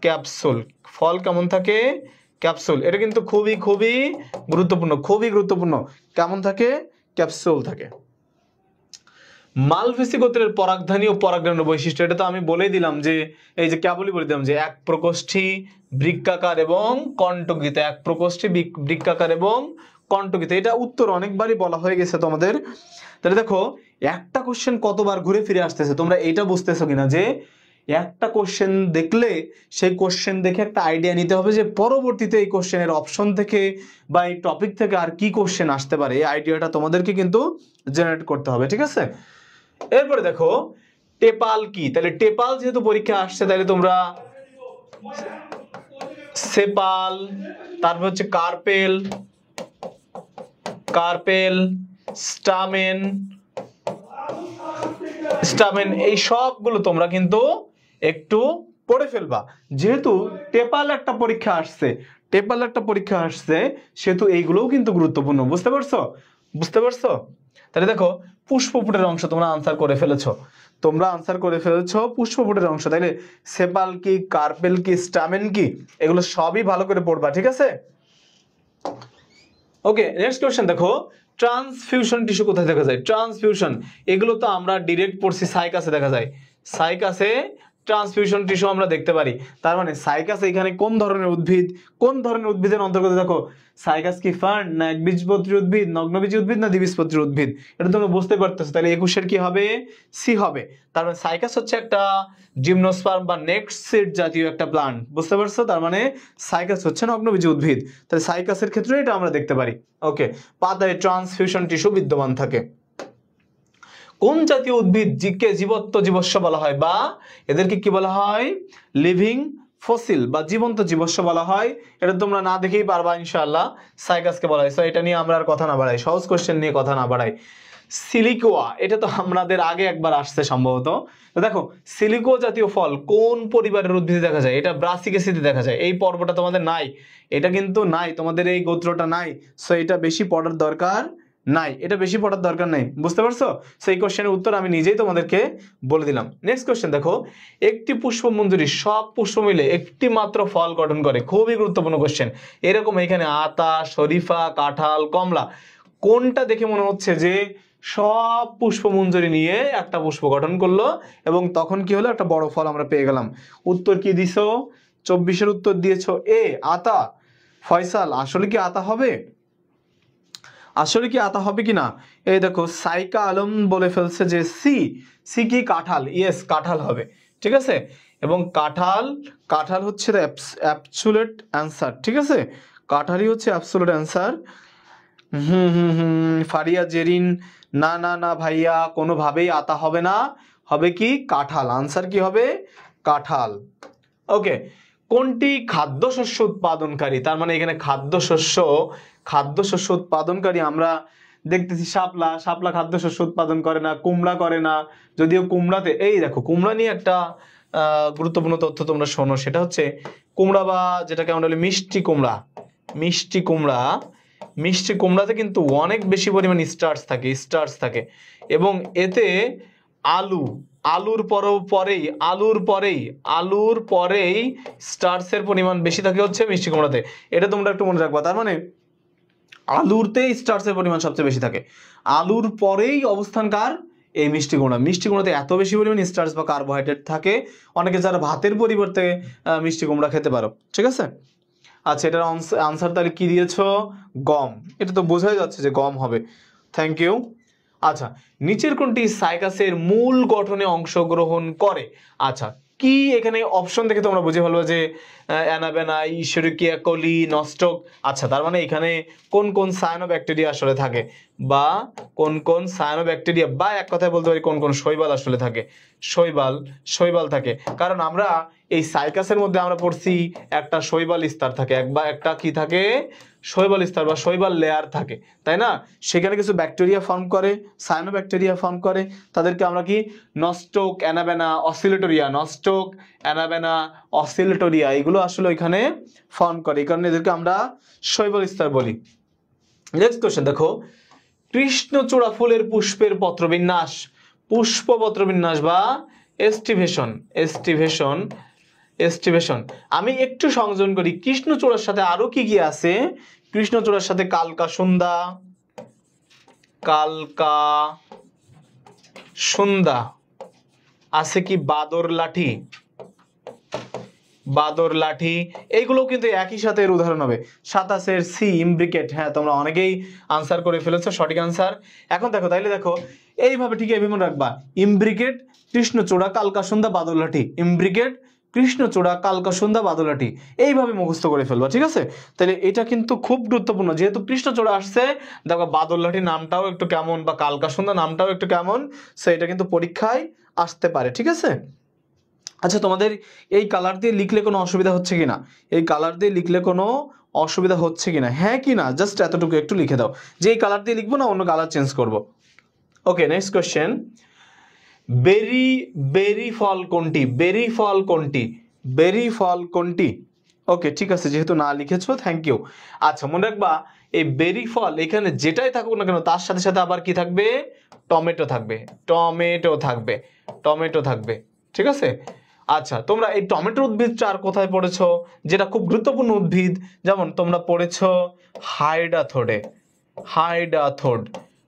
ক্যাপসুল। ফল কেমন থাকে? ক্যাপসুল। এটা কিন্তু খুবই খুবই গুরুত্বপূর্ণ, খুবই গুরুত্বপূর্ণ। কেমন থাকে? ক্যাপসুল থাকে। মালভেসি গোত্রের পরাগধানী ও পরাগরেণু বৈশিষ্ট্য, এটা তো আমি বলেই দিলাম যে এই যে কেবলই বলে দিলাম যে এক প্রকোষ্ঠী, বৃক্কাকার এবং কণ্টকিত, এক প্রকোষ্ঠী, বৃক্কাকার এবং কণ্টকিত। এটা উত্তর অনেকবারই বলা হয়ে গেছে তোমাদের। তাহলে দেখো একটা কোশ্চেন কতবার ঘুরে ফিরে আসতেছে, তোমরা এইটা বুঝতেছো কিনা যে একটা কোশ্চেন দেখলে সেই কোশ্চেন দেখে একটা আইডিয়া নিতে হবে যে পরবর্তীতে এই কোশ্চেনের অপশন থেকে বা এই টপিক থেকে আর কি কোশ্চেন আসতে পারে, এই আইডিয়াটা তোমাদেরকে কিন্তু জেনারেট করতে হবে, ঠিক আছে। এরপরে দেখো টেপাল কি? তাহলে টেপাল যেহেতু পরীক্ষা আসছে, তাহলে তোমরা সেপাল, তারপর হচ্ছে কার্পেল, কার্পেল, স্টামেন, স্টামেন, এই সবগুলো তোমরা কিন্তু একটু পড়ে ফেলবা। যেহেতু টেপাল একটা পরীক্ষা আসছে, টেপাল একটা পরীক্ষা আসছে, সেহেতু এইগুলোও কিন্তু গুরুত্বপূর্ণ। বুঝতে পারছো? বুঝতে পারছো? তাহলে দেখো পুষ্পপুটের অংশ তোমরা আনসার করে ফেলেছো, পুষ্পপুটের অংশ। তাইলে সেপাল কি, কার্পেল কি, স্টামেন কি, এগুলো সবই ভালো করে পড়বা, ঠিক আছে? ওকে, নেক্সট কোশ্চেন দেখো, ট্রান্সফিউশন টিস্যু কোথায় দেখা যায়? ট্রান্সফিউশন এগুলো তো আমরা ডাইরেক্ট পড়ছি, সাইকাসে দেখা যায়। সাইকাসে ট্রান্সফিউশন টিস্যু আমরা দেখতে পারি। তার মানে সাইকাস এখানে কোন ধরনের উদ্ভিদ, কোন ধরনের উদ্ভিদের অন্তর্গত? দেখো সাইকাস কি ফার্ন, না একবীজপত্রী উদ্ভিদ, নগ্নবীজী উদ্ভিদ, না দ্বিবীজপত্রী উদ্ভিদ? এটা তোমরা বুঝতে পারতেছো। তাহলে 21 কি হবে? সি হবে। তার মানে সাইকাস হচ্ছে একটা জিমনোস্পার্ম বা নেক্সট সিড জাতীয় একটা প্লান্ট। বুঝতে পারছো? তার মানে সাইকাস হচ্ছে নগ্নবীজী উদ্ভিদ। তাহলে সাইকাসের ক্ষেত্রে এটা আমরা দেখতে পারি। ওকে, পাতায় ট্রান্সফিউশন টিস্যু বিদ্যমান থাকে। কোন জাতীয় উদ্ভিদ জীবত্ব জীবস্ব বলা হয়, বা এদেরকে কি বলা হয়? লিভিং ফসিল বা জীবন্ত জীবস্ব বলা হয়। এটা তোমরা না দেখেই পারবা ইনশাআল্লাহ। সাইকাসকে বলা হয়। সো এটা নিয়ে আমরা আর কথা না বাড়াই, সহজ কোশ্চেন নিয়ে কথা না বাড়াই। সিলিকোয়া, এটা তো আমাদের আগে একবার আসছে সম্ভবত। দেখো সিলিকো জাতীয় ফল কোন পরিবারের উদ্ভিদে দেখা যায়? এটা ব্রাসিকেসিতে দেখা যায়। এই পর্বটা তোমাদের নাই, এটা কিন্তু নাই, তোমাদের এই গোত্রটা নাই। সো এটা বেশি পড়ার দরকার নাই, বুঝতে পারছো? সো এই কোশ্চেনের উত্তর আমি নিজেই তোমাদেরকে বলে দিলাম। নেক্সট কোশ্চেন দেখো, একটি পুষ্পমঞ্জুরি সব পুষ্প মিলে একটি মাত্র ফল গঠন করে। খুবই গুরুত্বপূর্ণ কোশ্চেন। এরকম এখানে আতা, শরীফা, কাঁঠাল, কমলা, কোনটা দেখে মনে হচ্ছে যে সব পুষ্পমঞ্জুরি নিয়ে একটা পুষ্প গঠন করলো এবং তখন কি হলো? একটা বড় ফল আমরা পেয়ে গেলাম। উত্তর কি দিছো? 24-এর উত্তর দিয়েছো এ, আতা। ফয়সাল, আসলে কি আতা হবে? কিনা? এই দেখো সাইকা আলম বলে ফেলছে যে সি কি, কাঁঠাল। ইয়েস, কাঁঠাল হবে, ঠিক আছে। এবং কাঁঠাল হচ্ছে অ্যাবসোলিউট অ্যান্সার, ঠিক আছে? কাঁঠালই হচ্ছে অ্যাবসোলিউট অ্যান্সার। ফারিয়া জেরিন, না না না ভাইয়া, কোনোভাবেই আতা হবে না, হবে কি? কাঁঠাল। আনসার কি হবে? কাঁঠাল। ওকে, কোনটি খাদ্যশস্য উৎপাদনকারী? তার মানে এখানে খাদ্যশস্য উৎপাদনকারী আমরা দেখতেছি শাপলা খাদ্যশস্য উৎপাদন করে না, কুমড়া করে না। যদিও কুমড়াতে, এই দেখো কুমড়া নিয়ে একটা গুরুত্বপূর্ণ তথ্য তোমরা শোনো, সেটা হচ্ছে কুমড়া বা যেটাকে আমরা বলি মিষ্টি কুমড়াতে কিন্তু অনেক বেশি পরিমাণ স্টার্চ থাকে এবং এতে আলুর পরেই স্টার্চের পরিমাণ বেশি থাকে হচ্ছে মিষ্টি কুমড়াতে। এটা তোমরা একটু মনে রাখবা। তার মানে আলুরতেই স্টার্চের পরিমাণ সবচেয়ে বেশি থাকে, আলুর পরেই অবস্থান কার? এই মিষ্টি কুমড়াতে এত বেশি পরিমাণ স্টার্চ বা কার্বোহাইড্রেট থাকে, অনেকে যারা ভাতের পরিবর্তে মিষ্টি কুমড়া খেতে পারো, ঠিক আছে? আচ্ছা, এটার আনসার তাহলে কি দিয়েছো? গম। এটা তো বোঝাই যাচ্ছে যে গম হবে। Thank you. আচ্ছা, নিচের কোনটি সাইকাসের মূল গঠনে অংশগ্রহণ করে? আচ্ছা, কি এখানে অপশন দেখে তোমরা বুঝে ফেলবো যে অ্যানাবেনা, ইশরিকিয়া কোলি, নস্টক। আচ্ছা, তার মানে এখানে কোন কোন সায়ানোব্যাকটেরিয়া আসলে থাকে, বা কোন সায়ানোব্যাকটেরিয়া, বা এক কথায় বলতে পারি কোন শৈবাল আসলে থাকে। শৈবাল থাকে, কারণ আমরা এই সাইকাসের মধ্যে আমরা পড়ছি একটা শৈবাল স্তর থাকে, একটা কি থাকে? শৈবাল স্তর বা শৈবাল লেয়ার থাকে, তাই না? সেখানে কিছু ব্যাকটেরিয়া ফর্ম করে, সায়ানোব্যাকটেরিয়া ফর্ম করে, তাদেরকে আমরা কি নস্টক, অ্যানাবেনা, অসিলেটরিয়া এগুলো আসলে ওইখানে ফর্ম করে, এই কারণে এদেরকে আমরা শৈবাল স্তর বলি। নেক্সট কোশ্চেন দেখো, কৃষ্ণচূড়া ফুলের পুষ্পের পত্রবিন্যাস, বা এস্টিভেশন। আমি একটু সংযোজন করি, কৃষ্ণচূড়ার সাথে আরো কি কি আছে? কৃষ্ণচূড়ার সাথে কালকাসুন্দা আছে, কি বাদর লাঠি, এইগুলো কিন্তু একই সাথে এর উদাহরণ হবে। 27-এর সি, ইমব্রিকেট। হ্যাঁ, তোমরা অনেকেই আনসার করে ফেলেছো, সঠিক আনসার। এখন দেখো, তাইলে দেখো এইভাবে ঠিক মনে রাখবা, ইমব্রিকেট, কৃষ্ণচূড়া, কালকাসুন্দা, বাদর লাঠি, ইমব্রিকেট, কৃষ্ণচূড়া, কালকাসুন্দা, বাদর লাঠি, এইভাবে মুখস্থ করে ফেলবা, ঠিক আছে? তাহলে এটা কিন্তু খুব গুরুত্বপূর্ণ, যেহেতু কৃষ্ণচূড়া আসছে, দেখো বাদর লাঠি নামটাও একটু কেমন, বা কালকাসুন্দা নামটাও একটু কেমন, সো এটা কিন্তু পরীক্ষায় আসতে পারে, ঠিক আছে? আচ্ছা, তোমাদের এই কালার দিয়ে লিখলে কোনো অসুবিধা হচ্ছে কিনা? হ্যাঁ কি না, জাস্ট এতটুকু একটু লিখে দাও যে এই কালার দিয়ে লিখবো না, অন্য কালার চেঞ্জ করব। ওকে, নেক্সট কোশ্চেন, বেরি ফল কোনটি? ওকে ঠিক আছে, যেহেতু না লিখেছো থ্যাংক ইউ। আচ্ছা মনে রাখবা এই বেরি ফল এখানে যেটাই থাকুক না কেন তার সাথে সাথে আবার কি থাকবে, টমেটো থাকবে, টমেটো থাকবে, টমেটো থাকবে, ঠিক আছে। আচ্ছা তোমরা এই টমেটো উদ্ভিদটা আর কোথায় পড়েছো, যেটা খুব গুরুত্বপূর্ণ উদ্ভিদ, যেমন তোমরা পড়েছো হাইডাথোডে, হাইডাথোড,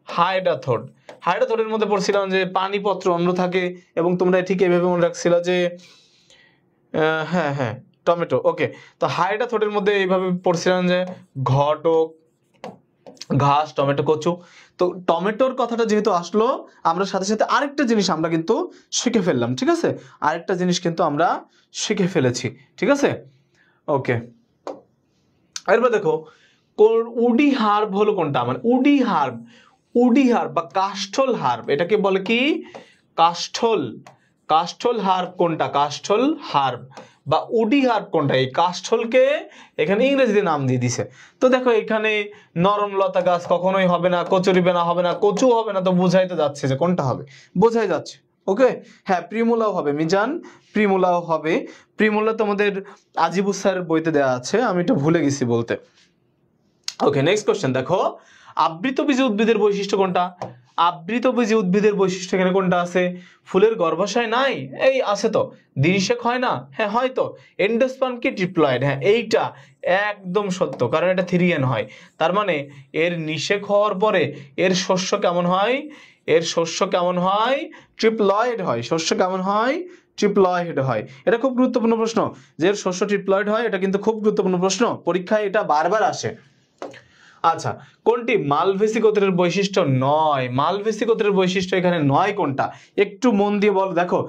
হাইডাথোড, হাইডাথোডের মধ্যে পড়ছিলাম যে পানিপত্র অম্ল থাকে, এবং তোমরা ঠিক এভাবে মনে রাখছিল যে হ্যাঁ হ্যাঁ টমেটো। ওকে, তো হাইডাথোডের মধ্যে এইভাবে পড়ছিলাম যে ঘটক, ঘাস, টমেটো, কচু। তো টমেটোর কথাটা যেহেতু আসলো, আমরা সাথে সাথে আরেকটা জিনিস আমরা কিন্তু শিখে ফেললাম, ঠিক আছে, আরেকটা জিনিস কিন্তু আমরা শিখে ফেলেছি, ঠিক আছে। ওকে, এরপর দেখো উডি হার্ব হলো কোনটা, মানে উডি হার্ব, উডি হার্ব বা কাষ্ঠল হার্ব, এটাকে বলে কি কাষ্ঠল, কাষ্ঠল হার্ব কোনটা, কাষ্ঠল হার্ব বা উডি হার্ব কোনটা, এই কাষ্ঠলকে এখানে ইংরেজিতে নাম দিয়ে দিছে। তো দেখো এখানে নরম লতা গাছ কখনোই হবে না, কচুরি বেনা হবে না, কচু হবে না, তো বোঝাই তো যাচ্ছে যে কোনটা হবে, বোঝাই যাচ্ছে। ওকে, হ্যাঁ প্রিমুলাও হবে মিজান, প্রিমুলাও হবে, প্রিমুলা তোমাদের আজিবুস স্যারের বইতে দেওয়া আছে, আমি এটা ভুলে গেছি বলতে। ওকে নেক্সট কোশ্চেন দেখো, আবৃতবীজী উদ্ভিদের বৈশিষ্ট্য কোনটা, আবৃতবীজী উদ্ভিদের বৈশিষ্ট্য এখানে কোনটা আছে, ফুলের গর্ভাশয় নাই, এই আছে তো, দ্বিনিষেক হয় না, হ্যাঁ হয় তো, এন্ডোস্পার্ম কি ট্রিপ্লয়েড, হ্যাঁ এইটা একদম সত্য, কারণ এটা 3n হয়, তার মানে এর নিষেক হওয়ার পরে এর শস্য কেমন হয়, এর শস্য কেমন হয়, ট্রিপ্লয়েড হয়, শস্য কেমন হয়, ট্রিপ্লয়েড হয়। এটা খুব গুরুত্বপূর্ণ প্রশ্ন, যে এর শস্য ট্রিপ্লয়েড হয়, এটা কিন্তু খুব গুরুত্বপূর্ণ প্রশ্ন, পরীক্ষায় এটা বারবার আসে। আচ্ছা কোনটি মালভেসি গোত্রের বৈশিষ্ট্য নয়, মালভেসি গোত্রের বৈশিষ্ট্য এখানে নয় কোনটা, একটু মন দিয়ে বল, দেখো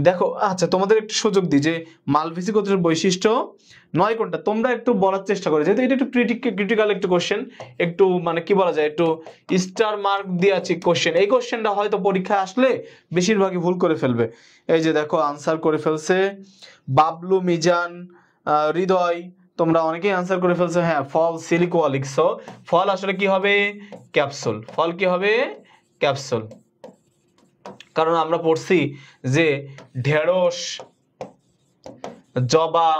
দেখো, আচ্ছা তোমাদের একটু সুযোগ দিই যে মালভেসি গোত্রের বৈশিষ্ট্য নয় কোনটা, তোমরা একটু বলার চেষ্টা করো, যেহেতু এটা একটু ক্রিটিক্যাল একটু কোশ্চেন, একটু মানে কি বলা যায়, একটু স্টার মার্ক দিয়ে আছে কোশ্চেন, এই কোশ্চেনটা হয়তো পরীক্ষায় আসলে বেশিরভাগই ভুল করে ফেলবে। এই যে দেখো আনসার করে ফেলছে বাবলু, মিজান, হৃদয়, তোমরা অনেকেই আনসার করে ফেলছো, হ্যাঁ ফল সিলিকোয়া লিখছো, ফল আসলে কি হবে, ক্যাপসুল, ফল কি হবে, ক্যাপসুল, কারণ আমরা পড়ছি যে ঢেঁড়স, জবা,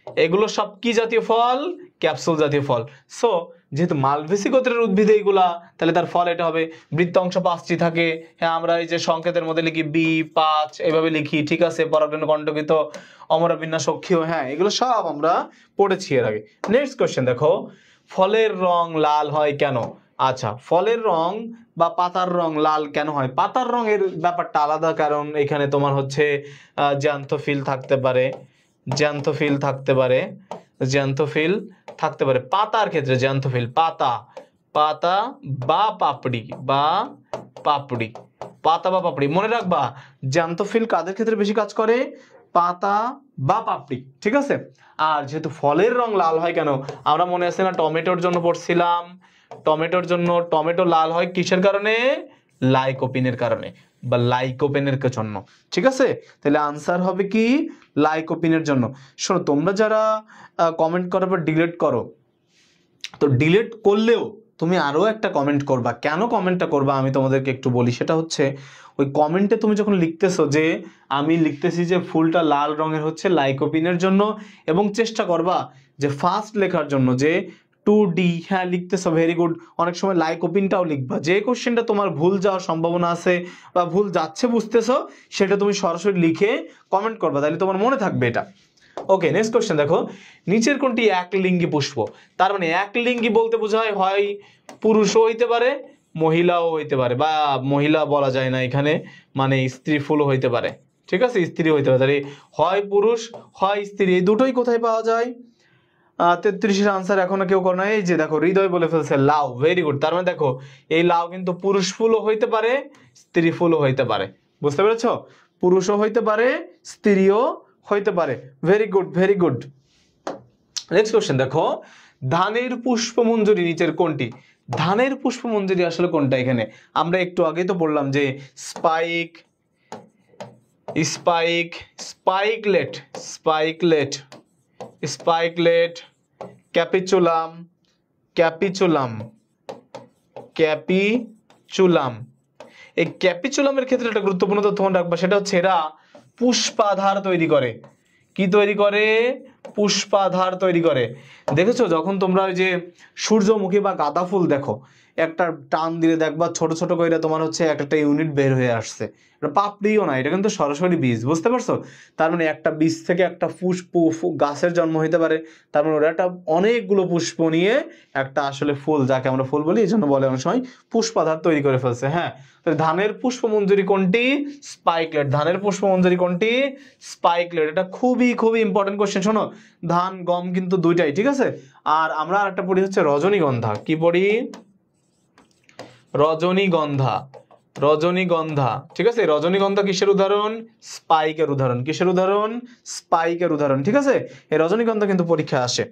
এগুলো সব কি জাতীয় ফল, ক্যাপসুল জাতীয় ফল। সো যেহেতু মালভেসি গোত্রের উদ্ভিদ এইগুলা, তাহলে তার ফল এটা হবে, বৃত্তাংশ 5টি থাকে, হ্যাঁ আমরা এই যে সংকেতের মধ্যে লিখি B5 এইভাবে লিখি, ঠিক আছে, পরাগরেণু কণ্টকিত, অমরাবিন্যাস অক্ষীয়, হ্যাঁ এগুলো সব আমরা পড়েছি এর আগে। নেক্সট কোশ্চেন দেখো, ফলের রং লাল হয় কেন, আচ্ছা ফলের রং বা পাতার রং লাল কেন হয়, পাতার রঙের ব্যাপারটা আলাদা, কারণ এখানে তোমার হচ্ছে জ্যান্থোফিল থাকতে পারে, জ্যান্থোফিল থাকতে পারে, জ্যান্থোফিল থাকতে পারে পাতার ক্ষেত্রে, জ্যান্থোফিল পাতা, পাতা বা পাপড়ি, বা পাপড়ি, পাতা বা পাপড়ি, মনে রাখবা জ্যান্থোফিল কাদের ক্ষেত্রে বেশি কাজ করে, পাতা বা পাপড়ি, ঠিক আছে। আর যেহেতু ফলের রং লাল হয় কেন, আমরা মনে আছে না টমেটোর জন্য পড়ছিলাম, টমেটোর জন্য টমেটো লাল হয় কিসের কারণে, লাইকোপিনের কারণে বা লাইকোপেনের জন্য, ঠিক আছে, তাহলে আনসার হবে কি লাইকোপিনের জন্য। শোনো তোমরা যারা কমেন্ট করার পর ডিলিট করো, তো ডিলিট করলেও তুমি আরো একটা কমেন্ট করবা, কেন কমেন্টটা করবা আমি তোমাদেরকে একটু বলি, সেটা হচ্ছে ওই কমেন্টে তুমি যখন লিখতেছো যে আমি লিখতেছি যে ফুলটা লাল রঙের হচ্ছে লাইকোপিনের জন্য, এবং চেষ্টা করবা যে ফার্স্ট লেখার জন্য যে 2D, হ্যাঁ লিখতেছো ভেরি গুড, অনেক সময় লাইকোপিনটাও লিখবা, যে কোশ্চেনটা তোমার ভুল যাওয়ার সম্ভাবনা আছে বা ভুল যাচ্ছে বুঝতেছো, সেটা তুমি সরাসরি লিখে কমেন্ট করবা, তাহলে তোমার মনে থাকবে এটা। ওকে নেক্সট কোশ্চেন দেখো, নিচের কোনটি একলিঙ্গি পুষ্প, তার মানে একলিঙ্গি বলতে বোঝায় হয় পুরুষও হইতে পারে, মহিলাও হইতে পারে, বা মহিলা বলা যায় না এখানে, মানে স্ত্রী ফুলও হইতে পারে, ঠিক আছে, স্ত্রী হইতে পারে, তাহলে হয় পুরুষ হয় স্ত্রী, এই দুটোই কোথায় পাওয়া যায়, 33-এর আনসার এখনো কেউ করে না, এই যে দেখো হৃদয় বলে ফেলছে লাউ, ভেরি গুড, তার মানে দেখো এই লাউ কিন্তু পুরুষ ফুলও হইতে পারে, স্ত্রী ফুলও হইতে পারে, বুঝতে পেরেছো, পুরুষও হইতে পারে, স্ত্রীও হইতে পারে, very good very good. Next question দেখো, ধানের পুষ্পমঞ্জরি নিচের কোনটি, ধানের পুষ্পমঞ্জরি আসলে কোনটা, এখানে আমরা একটু আগেই তো বললাম যে spike, spike, spikelet, spikelet, spikelet, capitulum, capitulum, capitulum, এই ক্যাপিচুলামের ক্ষেত্রে একটা গুরুত্বপূর্ণ তথ্য মনে রাখবা, সেটা হচ্ছে এরা পুষ্পাধার তৈরি করে, কি তৈরি করে, পুষ্পাধার তৈরি করে। দেখেছো যখন তোমরা ওই যে সূর্যমুখী বা গাঁদা ফুল দেখো, একটা টান দিলে দেখবা ছোট ছোট করে তোমার হচ্ছে একটা ইউনিট বের হয়ে আসছে। এটা পাপড়িও না, এটা কিন্তু সরাসরি বীজ, বুঝতে পারছো? তার মানে একটা বীজ থেকে একটা পুষ্প গাছের জন্ম হইতে পারে। তার মানে ওরা একটা অনেকগুলো পুষ্প নিয়ে একটা আসলে ফুল, যাকে আমরা ফুল বলি, এই জন্য বলে অনেক সময় পুষ্পাধার তৈরি করে ফেলছে। হ্যাঁ, তো ধানের পুষ্পমঞ্জরি কোনটি? স্পাইকলেট। ধানের পুষ্পমঞ্জরি কোনটি? স্পাইকলেট। এটা খুবই খুবই ইম্পর্টেন্ট কোশ্চেন। শোনো, ধান গম কিন্তু দুইটাই, ঠিক আছে? আর আমরা আরেকটা পড়ি হচ্ছে রজনীগন্ধা। কি পড়ি? রজনীগন্ধা। রজনীগন্ধা, ঠিক আছে? রজনীগন্ধা কিসের উদাহরণ? স্পাইকের উদাহরণ। কিসের উদাহরণ? স্পাইকের উদাহরণ, ঠিক আছে? এই রজনীগন্ধা কিন্তু পরীক্ষায় আসে।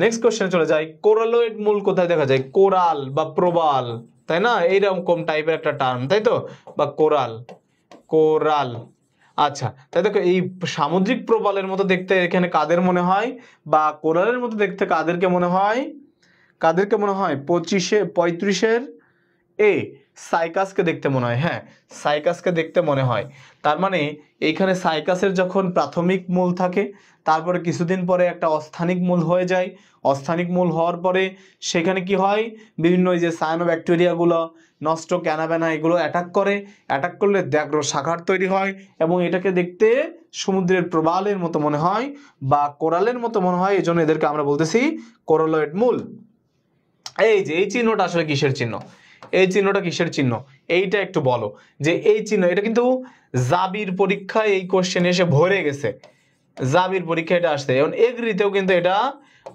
নেক্সট কোশ্চেনে চলে যাই। কোরালয়েড মূল কোথায় দেখা যায়? কোরাল বা প্রবাল, তাই না? এইরকম টাইপের একটা টার্ম, তাই তো? বা কোরাল, কোরাল। আচ্ছা, তাই দেখো এই সামুদ্রিক প্রবালের মতো দেখতে এখানে কাদের মনে হয়? বা কোরালের মতো দেখতে কাদেরকে মনে হয়? কাদেরকে মনে হয়? 35-এর এ সাইকাসকে দেখতে মনে হয়। হ্যাঁ, সাইকাসকে দেখতে মনে হয়। তার মানে এইখানে সাইকাসের যখন প্রাথমিক মূল থাকে, তারপরে কিছুদিন পরে একটা অস্থানিক মূল হয়ে যায়। অস্থানিক মূল হওয়ার পরে সেখানে কি হয়? বিভিন্ন এই যে সায়ানোব্যাকটেরিয়াগুলো, নষ্ট ক্যানাবেনা, এগুলো অ্যাটাক করে। অ্যাটাক করলে দ্যাগ্র শাখার তৈরি হয় এবং এটাকে দেখতে সমুদ্রের প্রবালের মতো মনে হয় বা কোরালের মতো মনে হয়। এই জন্য এদেরকে আমরা বলতেছি কোরালয়েড মূল। এই যে এই চিহ্নটা আসলে কিসের চিহ্ন? এই চিহ্নটা কিসের চিহ্ন? এইটা একটু বলো যে এই চিহ্ন, এটা কিন্তু জাবির পরীক্ষায় এই কোশ্চেন এসে ভরে গেছে। জাবির পরীক্ষায় এটা আসছে, এবং এগ্রিতেও কিন্তু এটা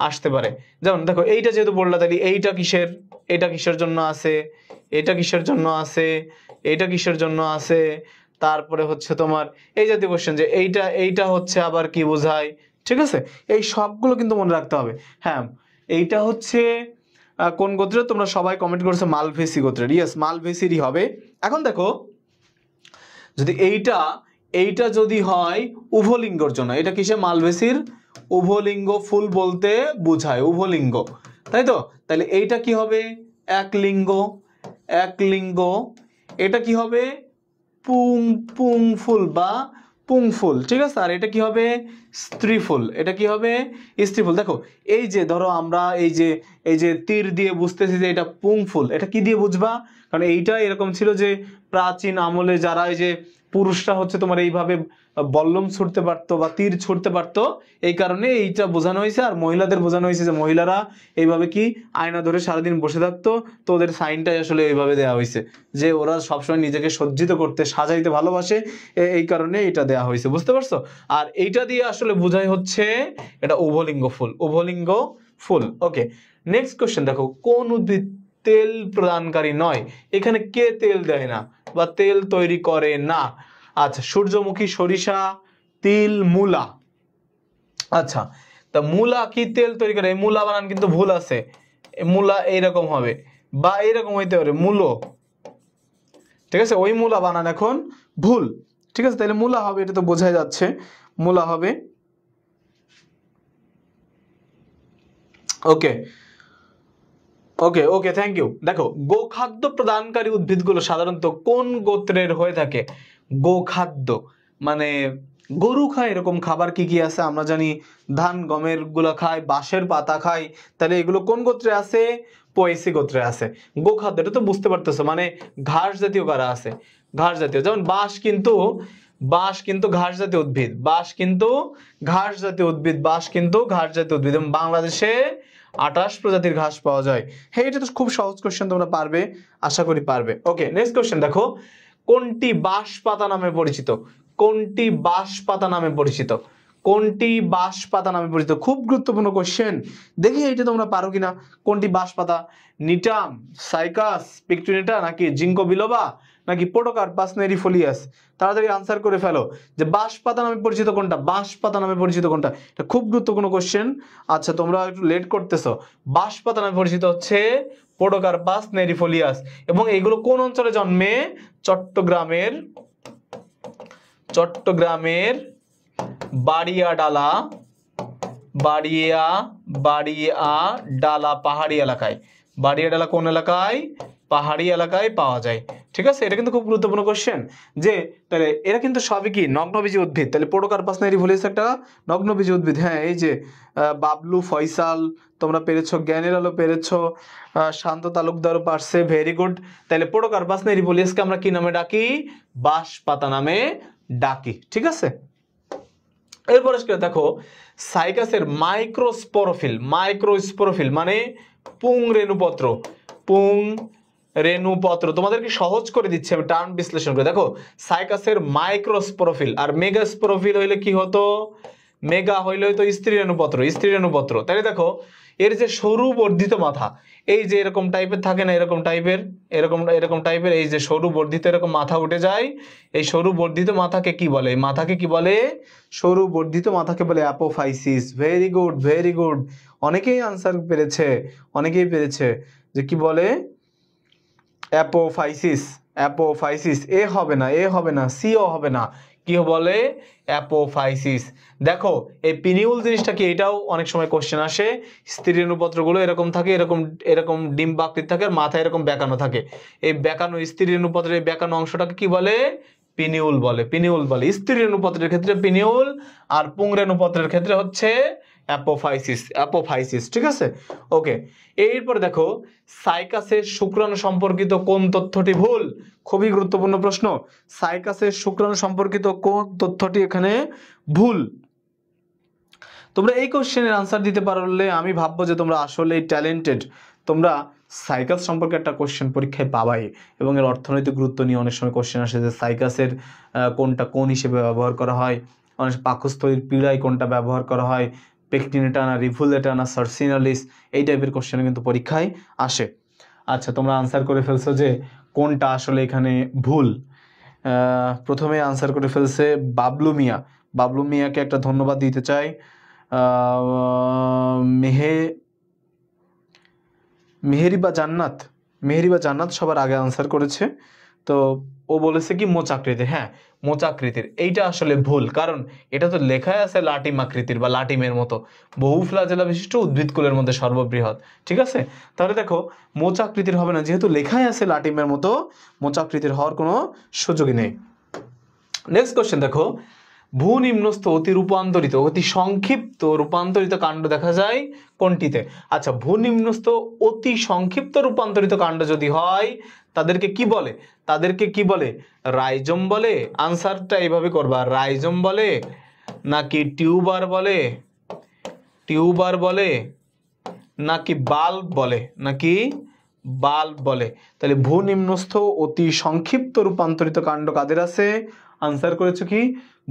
আসতে পারে। যেমন দেখো এইটা যেহেতু বললা, তাহলে এইটা কিসের? এটা কিসের জন্য আছে? এটা কিসের জন্য আছে? এটা কিসের জন্য আছে? তারপরে হচ্ছে তোমার এই জাতীয় কোশ্চেন যে এইটা হচ্ছে আবার কি বোঝায়, ঠিক আছে? এই সবগুলো কিন্তু মনে রাখতে হবে। হ্যাঁ, এইটা হচ্ছে কোন গোত্রের? তোমরা সবাই কমেন্ট করছো মালভেসি গোত্রের। ইয়েস, মালভেসিরই হবে। এখন দেখো যদি এইটা যদি হয় উভলিঙ্গর জন্য, এটা কিসে? মালভেসির উভলিঙ্গ ফুল বলতে বোঝায়, উভলিঙ্গ, তাই তো? তাহলে এইটা কি হবে? একলিঙ্গ। একলিঙ্গ। এটা কি হবে? পুং ফুল বা পুং ফুল, ঠিক আছে? আর এটা কি হবে? স্ত্রী ফুল। এটা কি হবে? স্ত্রী ফুল। দেখো এই যে ধরো আমরা এই যে তীর দিয়ে বুঝতেছি যে এটা পুং ফুল, এটা কি দিয়ে বুঝবা? কারণ এইটা এরকম ছিল যে প্রাচীন আমলে যারা এই যে পুরুষরা হচ্ছে তোমার এইভাবে বল্লম ছুটতে পারতো বা তীর ছুটতে পারতো, এই কারণে এইটা বোঝানো হয়েছে। আর মহিলাদের বোঝানো হয়েছে যে মহিলারা এইভাবে কি আয়না ধরে সারাদিন বসে থাকতো, তো ওদের সাইনটাই আসলে এইভাবে দেওয়া হয়েছে যে ওরা সবসময় নিজেকে সজ্জিত করতে, সাজাইতে ভালোবাসে, এই কারণে এটা দেওয়া হয়েছে, বুঝতে পারছো? আর এইটা দিয়ে আসলে বোঝাই হচ্ছে এটা উভলিঙ্গ ফুল, উভলিঙ্গ ফুল। ওকে, নেক্সট কোশ্চেন দেখো, কোন উদ্ভিদ তেল প্রদানকারী নয়? এখানে কে তেল দেয় না বা তেল তৈরি করে না? আচ্ছা, সূর্যমুখী, সরিষা, তিল, মূলা। আচ্ছা, তা মূলা কি তেল তৈরি করে? মূলা বানান কিন্তু ভুল আছে। মূলা এইরকম হবে বা এইরকম হইতে পারে মূলো, ঠিক আছে? ওই মূলা বানান এখন ভুল, ঠিক আছে? তাহলে মূলা হবে, এটা তো বোঝাই যাচ্ছে মূলা হবে। ওকে ওকে ওকে, থ্যাংক ইউ। দেখো গোখাদ্য প্রদানকারী উদ্ভিদগুলো সাধারণত কোন গোত্রের হয়ে থাকে? গোখাদ্য মানে গরু খায় এরকম খাবার কি কি আছে? আমরা জানি ধান গমের গুলো খায়, বাঁশের পাতা খায়। তাহলে এগুলো কোন গোত্রে আছে? পয়েসি গোত্রে আছে। গোখাদ্য, এটা তো বুঝতে পারতেছো, মানে ঘাস জাতীয় কারা আছে? ঘাস জাতীয়, যেমন বাঁশ কিন্তু ঘাস জাতীয় উদ্ভিদ, বাঁশ কিন্তু ঘাস জাতীয় উদ্ভিদ, বাঁশ কিন্তু ঘাস জাতীয় উদ্ভিদ। এবং বাংলাদেশে 28 প্রজাতির ঘাস পাওয়া যায়। হ্যাঁ, এটা তো খুব সহজ কোশ্চেন, তোমরা পারবে, আশা করি পারবে। ওকে, নেক্সট কোশ্চেন দেখো, কোনটি বাঁশ পাতা নামে পরিচিত? কোনটি বাঁশ পাতা নামে পরিচিত? কোনটি বাঁশ পাতা নামে পরিচিত? খুব গুরুত্বপূর্ণ কোশ্চেন, দেখি এটা তোমরা পারো কিনা। কোনটি বাঁশ পাতা? নিটাম, সাইকাস, পিকটুনেটা, নাকি জিঙ্কো বিলোবা, নাকি পোডোকার্পাস নেরিফোলিয়াস? তাড়াতাড়ি আনসার করে ফেলো যে বাঁশ পাতা নামে পরিচিত কোনটা, বাঁশ পাতা নামে পরিচিত কোনটা। এটা খুব গুরুত্বপূর্ণ কোশ্চেন। আচ্ছা, তোমরা একটু লেট করতেছো। বাঁশ পাতা নামে পরিচিত হচ্ছে পোডোকার্পাস নেরিফোলিয়াস। এবং এগুলো কোন অঞ্চলে জন্মে? চট্টগ্রামের বাড়িয়াডালা পাহাড়ি এলাকায়। বাড়িয়াডালা কোন এলাকায়? পাহাড়ি এলাকায় পাওয়া যায়। ঠিক আছে, এটা কিন্তু খুব গুরুত্বপূর্ণ কোশ্চেন। যে তাহলে এরা কিন্তু সবই কি নগ্নবীজী উদ্ভিদ, তাহলে পোডোকার্পাস না এরিভোলিয়াস একটা নগ্নবীজী উদ্ভিদ। হ্যাঁ, এই যে বাবলু, ফয়সাল তোমরা পেরেছো, জ্ঞানের আলো পেরেছো, শান্ত তালুকদারও পারছে, ভেরি গুড। তাহলে পোডোকার্পাস না এরিভোলিয়াসকে আমরা কি নামে ডাকি? বাঁশ পাতা নামে ডাকি। ঠিক আছে, এরপরে দেখো সাইকাসের মাইক্রোস্পোরোফিল মানে পুং রেণুপত্র, পুং রেণুপত্র। তোমাদেরকে সহজ করে দিচ্ছি আমি টার্ম বিশ্লেষণ করে। দেখো সাইকাসের মাইক্রোস্পোরোফিল আর মেগাস্পোরোফিল হইলে কি হতো? মেগা হইলে হয়তো স্ত্রী রেণুপত্র। তাহলে দেখো এর যে সরু বর্ধিত মাথা, এই যে এরকম টাইপের থাকে না, এরকম টাইপের এই যে সরু বর্ধিত এরকম মাথা উঠে যায়, এই সরু বর্ধিত মাথাকে কি বলে? মাথাকে কি বলে? সরু বর্ধিত মাথাকে বলে অ্যাপোফাইসিস। ভেরি গুড, অনেকেই আনসার পেরেছে যে কি বলে? অ্যাপোফাইসিস। এ হবে না, সিও হবে না, কি বলে? অ্যাপোফাইসিস। দেখো এই পিনিউল জিনিসটা কি, এটাও অনেক সময় কোশ্চেন আসে। স্ত্রী রেণুপত্রগুলো এরকম থাকে, এরকম ডিম্বাকৃতি থাকে, আর মাথায় এরকম বেঁকানো থাকে। এই বেঁকানো স্ত্রী রেণুপত্রের এই বেঁকানো অংশটাকে কি বলে? পিনিউল বলে। স্ত্রী রেণুপত্রের ক্ষেত্রে পিনিউল, আর পুং রেণুপত্রের ক্ষেত্রে হচ্ছে অ্যাপোফাইসিস। ঠিক আছে, ওকে। এরপর দেখো সাইকাসের শুক্রাণু সম্পর্কিত কোন তথ্যটি ভুল? খুবই গুরুত্বপূর্ণ প্রশ্ন। সাইকাসের শুক্রাণু সম্পর্কিত কোন তথ্যটি এখানে ভুল? তোমরা এই কোশ্চেনের আনসার দিতে পারলে আমি ভাববো যে তোমরা আসলেই ট্যালেন্টেড। তোমরা সাইকাস সম্পর্কে একটা কোশ্চেন পরীক্ষায় পাবাই, এবং এর অর্থনৈতিক গুরুত্ব নিয়ে অনেক সময় কোশ্চেন আসে যে সাইকাসের কোনটা কোন হিসেবে ব্যবহার করা হয়, অনেক পাকস্থলীর পীড়ায় কোনটা ব্যবহার করা হয়, পেকটিনেটানা, রিভুলেটানা, সার্সিনালিস, এই টাইপের কোশ্চেন কিন্তু পরীক্ষায় আসে। আচ্ছা, তোমরা আনসার করে ফেলছো যে কোনটা আসলে এখানে ভুল। প্রথমে আনসার করে ফেলছে বাবলু মিয়াকে একটা ধন্যবাদ দিতে চাই। মেহেরিবা জান্নাত সবার আগে আনসার করেছে। তো ও বলেছে কি মোচাকৃতির। হ্যাঁ, মোচাকৃতির, এইটা আসলে ভুল, কারণ এটা তো লেখায় আছে লাটিম আকৃতির বা লাটিমের মতো, বহু ফ্লাজেলা বিশিষ্ট উদ্ভিদকুলের মধ্যে সর্ববৃহৎ। ঠিক আছে, তাহলে দেখো মোচাকৃতির হবে না, যেহেতু লেখায় আছে লাটিমের মতো, মোচাকৃতির হওয়ার কোনো সুযোগই নেই। নেক্সট কোশ্চেন দেখো, ভূনিম্নস্থ অতি সংক্ষিপ্ত রূপান্তরিত কাণ্ড দেখা যায় কোনটিতে? আচ্ছা, ভূনিম্নস্থ অতি সংক্ষিপ্ত রূপান্তরিত কাণ্ড যদি হয় তাদেরকে কি বলে? রাইজোম বলে। আনসারটা এইভাবে করবা, রাইজোম বলে নাকি টিউবার বলে নাকি বাল্ব বলে? তাহলে ভূনিম্নস্থ অতি সংক্ষিপ্ত রূপান্তরিত কাণ্ড কাদের আছে? আনসার করেছো কি?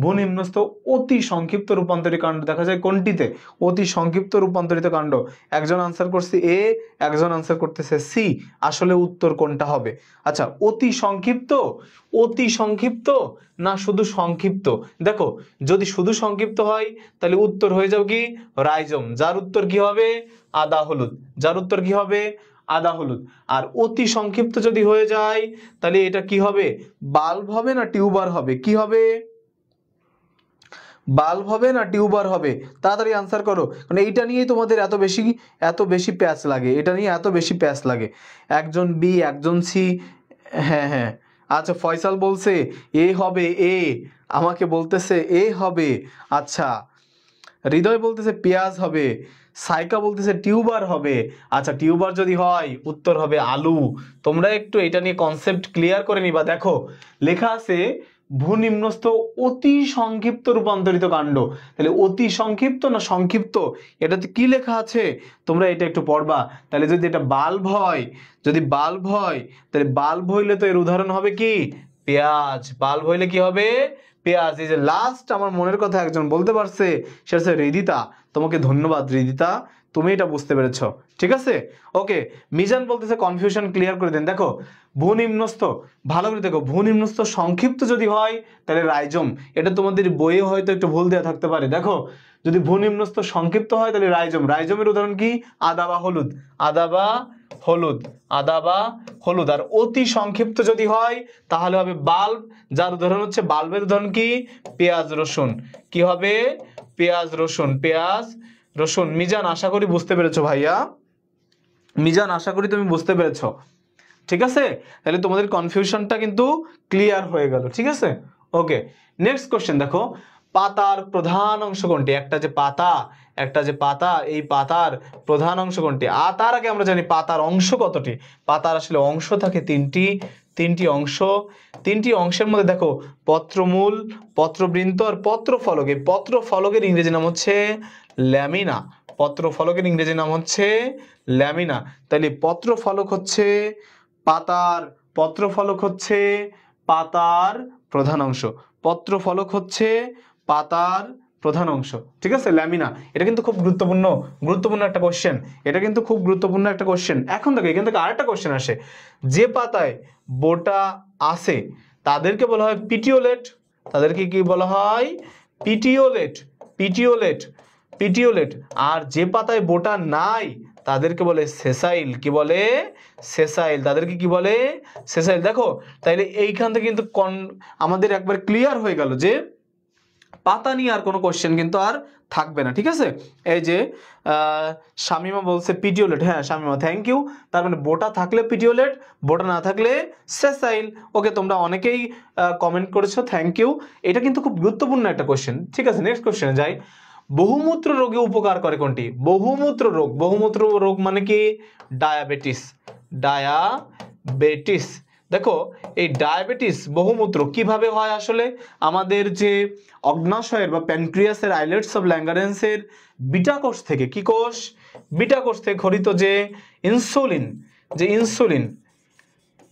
ভূনিম্নস্থ অতি সংক্ষিপ্ত রূপান্তরিত কাণ্ড দেখা যায় কোনটিতে? অতি সংক্ষিপ্ত রূপান্তরিত কাণ্ড। একজন আনসার করছে এ, একজন আনসার করতেছে সি। আসলে উত্তর কোনটা হবে? আচ্ছা, অতি সংক্ষিপ্ত না শুধু সংক্ষিপ্ত? দেখো যদি শুধু সংক্ষিপ্ত হয় তাহলে উত্তর হয়ে যাবে কি? রাইজোম, যার উত্তর কি হবে? আদা হলুদ। আর অতি সংক্ষিপ্ত যদি হয়ে যায় তাহলে এটা কি হবে? বাল্ব হবে না টিউবার হবে? কি হবে? বাল্ব হবে না টিউবার হবে? তাড়াতাড়ি আনসার করো, কারণ এইটা নিয়েই তোমাদের এত বেশি প্যাচ লাগে। একজন বি, একজন সি। হ্যাঁ, আচ্ছা, ফয়সাল বলছে এ হবে, আমাকে বলতেছে এ হবে। আচ্ছা, হৃদয় বলতেছে পেঁয়াজ হবে, সাইকা বলতেছে টিউবার হবে। আচ্ছা, টিউবার যদি হয় উত্তর হবে আলু। তোমরা একটু এটা নিয়ে কনসেপ্ট ক্লিয়ার করে নিবা। দেখো লেখা আছে ভূনিম্নস্থ অতি সংক্ষিপ্ত রূপান্তরিত কাণ্ড, তাহলে অতি সংক্ষিপ্ত না সংক্ষিপ্ত, এটাতে কি লেখা আছে তোমরা এটা একটু পড়বা। তাহলে যদি এটা বাল্ব হয় তাহলে বাল্ব হইলে তো এর উদাহরণ হবে কি? পেঁয়াজ। বাল্ব হইলে কি হবে? পেঁয়াজ। এই যে লাস্ট আমার মনের কথা একজন বলতে পারছে, সে হচ্ছে রিদিতা। তোমাকে ধন্যবাদ রিদিতা, তুমি এটা বুঝতে পেরেছো। ঠিক আছে, ওকে। মিজান বলতেছে কনফিউশন ক্লিয়ার করে দেন। দেখো ভূনিম্নস্থ, ভালো করে দেখো, ভূনিম্নস্থ সংক্ষিপ্ত যদি হয় তাহলে রাইজোম। এটা তোমাদের বইয়ে হয়তো একটু ভুল দেওয়া থাকতে পারে। দেখো যদি ভূনিম্নস্থ সংক্ষিপ্ত হয় তাহলে রাইজোমের উদাহরণ কি? আদা বা হলুদ। আর অতি সংক্ষিপ্ত যদি হয় তাহলে হবে বাল্ব, যার উদাহরণ হচ্ছে বাল্বের উদাহরণ কি? পেঁয়াজ রসুন। কি হবে? পেঁয়াজ রসুন। মিজান আশা করি বুঝতে পেরেছো ভাইয়া, মিজান আশা করি তুমি বুঝতে পেরেছো। ঠিক আছে, তাহলে তোমাদের কনফিউশনটা কিন্তু ক্লিয়ার হয়ে গেল। ঠিক আছে, ওকে। নেক্সট কোশ্চেন দেখো, পাতার প্রধান অংশ কোনটি? একটা যে পাতা, এই পাতার প্রধান অংশ কোনটি? তার আগে আমরা জানি পাতার অংশ কতটি। পাতার আসলে অংশ থাকে তিনটি অংশ। তিনটি অংশের মধ্যে দেখো পত্রমূল, পত্রবৃন্ত আর পত্রফলক। এই পত্রফলকের ইংরেজি নাম হচ্ছে ল্যামিনা। পত্রফলকের ইংরেজি নাম হচ্ছে ল্যামিনা। তাহলে পত্রফলক হচ্ছে পাতার প্রধান অংশ। পত্রফলক হচ্ছে পাতার প্রধান অংশ। ঠিক আছে, ল্যামিনা। এটা কিন্তু খুব গুরুত্বপূর্ণ একটা কোশ্চেন। এখন দেখো এখান থেকে আরেকটা কোশ্চেন আসে, যে পাতায় বোটা আছে তাদেরকে বলা হয় পিটিওলেট। তাদেরকে কি বলা হয়? পিটিওলেট। আর যে পাতায় বোটা নাই তাদেরকে বলে সেসাইল। কি বলে? সেসাইল। তাদেরকে কি বলে? সেসাইল। দেখো তাইলে এইখান থেকে কিন্তু আমাদের একবার ক্লিয়ার হয়ে গেল যে পাতা নিয়ে আর কোনো কোশ্চেন কিন্তু আর থাকবে না। ঠিক আছে, এই যে শামিমা বলছে পিটিওলেট। হ্যাঁ শামিমা, থ্যাংক ইউ। তার মানে বোটা থাকলে পিটিওলেট, বোটা না থাকলে সেসাইল। ওকে, তোমরা অনেকেই কমেন্ট করেছো, থ্যাংক ইউ। এটা কিন্তু খুব গুরুত্বপূর্ণ একটা কোশ্চেন। ঠিক আছে, নেক্সট কোশ্চেনে যাই। বহুমূত্র রোগে উপকার করে কোনটি? বহুমূত্র রোগ মানে কি? ডায়াবেটিস। দেখো এই ডায়াবেটিস বহুমূত্র কিভাবে হয়? আসলে আমাদের যে অগ্নাশয়ের বা প্যানক্রিয়াসের আইলেটস অফ ল্যাঙ্গারেন্সের বিটা কোষ থেকে, কি কোষ? বিটা কোষ থেকে খরিত যে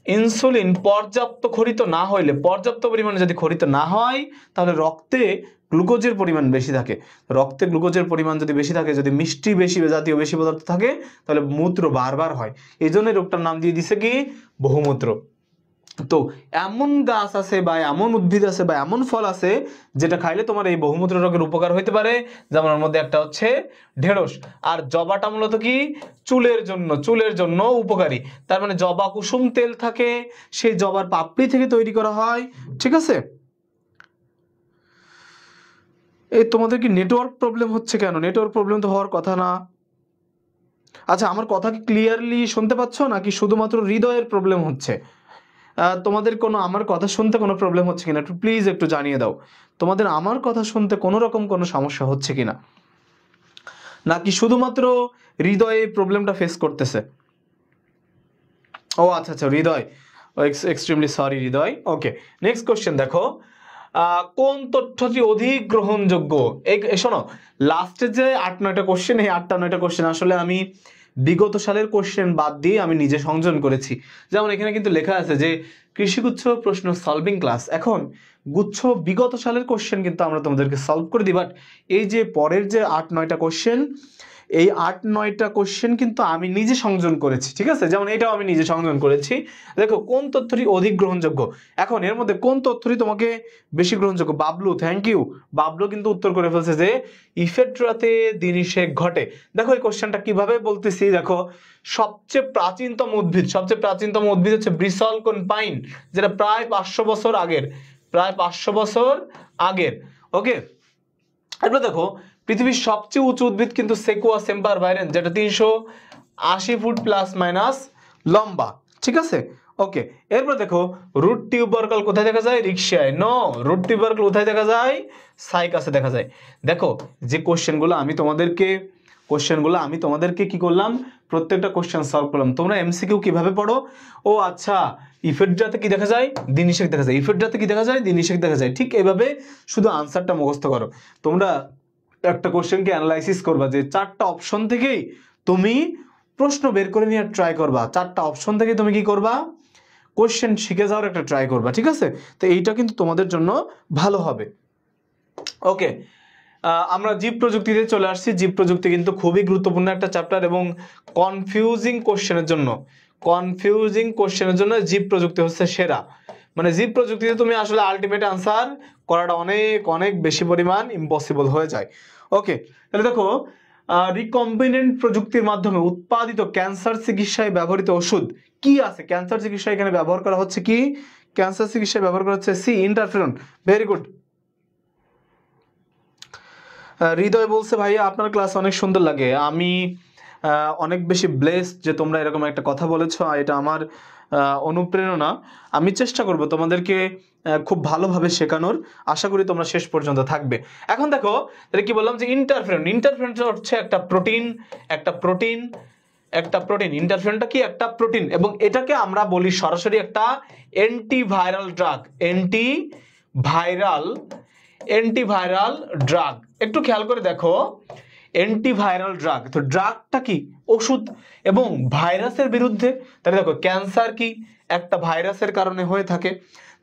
ইনসুলিন পর্যাপ্ত পরিমাণে যদি খরিত না হয় তাহলে রক্তে গ্লুকোজের পরিমাণ বেশি থাকে। যদি বেশি থাকে, যদি মিষ্টি জাতীয় বেশি পদার্থ থাকে, তাহলে মূত্র বারবার হয়। এই জন্য রোগটার নাম দিয়ে দিছে কি? বহুমূত্র। তো এমন গাছ আছে বা এমন উদ্ভিদ আছে বা এমন ফল আছে যেটা খাইলে তোমার এই বহুমূত্র রোগের উপকার হইতে পারে। যেমন এর মধ্যে একটা হচ্ছে ঢেঁড়স। আর জবাটা মূলত কি? চুলের জন্য উপকারী। তার মানে জবা কুসুম তেল থাকে, সেই জবার পাপড়ি থেকে তৈরি করা হয়। ঠিক আছে, এই তোমাদের কি নেটওয়ার্ক প্রবলেম হচ্ছে কেন? নেটওয়ার্ক প্রবলেম তো হওয়ার কথা না। আচ্ছা, আমার কথা কি ক্লিয়ারলি শুনতে পাচ্ছ নাকি শুধুমাত্র হৃদয়ের প্রবলেম হচ্ছে? তোমাদের আমার কথা শুনতে কোনো প্রবলেম হচ্ছে কিনা একটু প্লিজ একটু জানিয়ে দাও। তোমাদের আমার কথা শুনতে কোনো রকম কোনো সমস্যা হচ্ছে কিনা, নাকি শুধুমাত্র হৃদয়ে প্রবলেমটা ফেস করতেছে? ও আচ্ছা, হৃদয়, এক্সট্রিমলি সরি হৃদয়। ওকে, নেক্সট কোশ্চেন দেখো, কোন তথ্যটি অধিক গ্রহণযোগ্য? এই শোনো, লাস্টে যে 8-9টা কোশ্চেন, এই 8-9টা কোশ্চেন আসলে আমি বিগত সালের কোশ্চেন বাদ দিয়ে আমি নিজে সংযোজন করেছি। যেমন এখানে কিন্তু লেখা আছে যে কৃষিগুচ্ছ প্রশ্ন সলভিং ক্লাস। এখন গুচ্ছ বিগত সালের কোশ্চেন কিন্তু আমরা তোমাদেরকে সলভ করে দিই, বাট এই যে পরের যে 8-9টা কোশ্চেন, এই 8-9টা কোশ্চেন কিন্তু আমি নিজে সংযোজন করেছি। ঠিক আছে, যেমন এটাও আমি নিজে সংযোজন করেছি। দেখো কোন তথ্যটি অধিক গ্রহণযোগ্য। এখন এর মধ্যে কোন তথ্যটি তোমাকে বেশি গ্রহণযোগ্য? Bablu, thank you. বাবলু কিন্তু উত্তর করে ফেলছে যে ইফেড্রাতে দিনিশেক ঘটে। দেখো এই কোশ্চেনটা কিভাবে বলতেছি, দেখো সবচেয়ে প্রাচীনতম উদ্ভিদ হচ্ছে ব্রিসলকন পাইন, যেটা প্রায় 500 বছর আগের। ওকে, এরপর দেখো পৃথিবীর সবচেয়ে উঁচু উদ্ভিদ কিন্তু সেকুয়া সেম্পারভাইরেন্স, যেটা 380 ফুট প্লাস মাইনাস লম্বা। ঠিক আছে, ওকে। এরপর দেখো রুট টিউবারকল কোথায় দেখা যায়? রিকশায়। নো, রুট টিউবারকল কোথায় দেখা যায়? সাইকাসে দেখা যায়। দেখো যে কোশ্চেনগুলো আমি তোমাদেরকে কি করলাম, প্রত্যেকটা কোশ্চেন সলভ করলাম। তোমরা এমসিকিউ কিভাবে পড়ো? ও আচ্ছা, ইফেড্রাতে কি দেখা যায়? দিনিশেক দেখা যায়। ইফেড্রাতে কি দেখা যায়? দিনিশেক দেখা যায়। ঠিক এইভাবে শুধু আনসারটা মুখস্থ করো। তোমরা একটা কোশ্চেনকে অ্যানালাইসিস করবা যে 4টা অপশন থেকেই তুমি প্রশ্ন বের করে নিয়ে ট্রাই করবা। 4টা অপশন থেকে তুমি কি করবা? কোশ্চেন শিখে যাওয়ার একটা ট্রাই করবা। ঠিক আছে, তো এইটা কিন্তু তোমাদের জন্য ভালো হবে। ওকে, আমরা জীব প্রযুক্তিতে চলে আসছি। জীব প্রযুক্তি কিন্তু খুবই গুরুত্বপূর্ণ একটা চ্যাপ্টার এবং কনফিউজিং কোশ্চেনের জন্য জীব প্রযুক্তি হচ্ছে সেরা। মানে জীব প্রযুক্তিতে তুমি আসলে আলটিমেট আনসার করাটা অনেক বেশি পরিমাণ ইম্পসিবল হয়ে যায়। ওকে, তাহলে দেখো রিকম্বিনেন্ট প্রযুক্তির মাধ্যমে উৎপাদিত ক্যান্সার চিকিৎসায় ব্যবহৃত ওষুধ কি আছে? ক্যান্সার চিকিৎসায় এখানে ব্যবহার করা হচ্ছে কি? ক্যান্সার চিকিৎসায় ব্যবহার করা হচ্ছে C, interferon. Very good. Hriday বলছে ভাইয়া আপনার ক্লাস অনেক সুন্দর লাগে। আমি অনেক বেশি ব্লেসড যে তোমরা এরকম একটা কথা বলেছো। এটা আমার অনুপ্রেরণা। আমি চেষ্টা করব তোমাদেরকে খুব ভালোভাবে শেখানোর, আশা করি তোমরা শেষ পর্যন্ত থাকবে। এখন দেখো তাহলে কি বললাম যে ইন্টারফেরন, ইন্টারফেরন হচ্ছে একটা প্রোটিন, ইন্টারফেরনটা কি একটা প্রোটিন, এবং এটাকে আমরা বলি সরাসরি একটা অ্যান্টিভাইরাল ড্রাগ, অ্যান্টিভাইরাল ড্রাগ। একটু খেয়াল করে দেখো, অ্যান্টিভাইরাল ড্রাগ, তো ড্রাগটা কি ওষুধ এবং ভাইরাসের বিরুদ্ধে। তাহলে দেখো ক্যান্সার কি একটা ভাইরাসের কারণে হয়ে থাকে,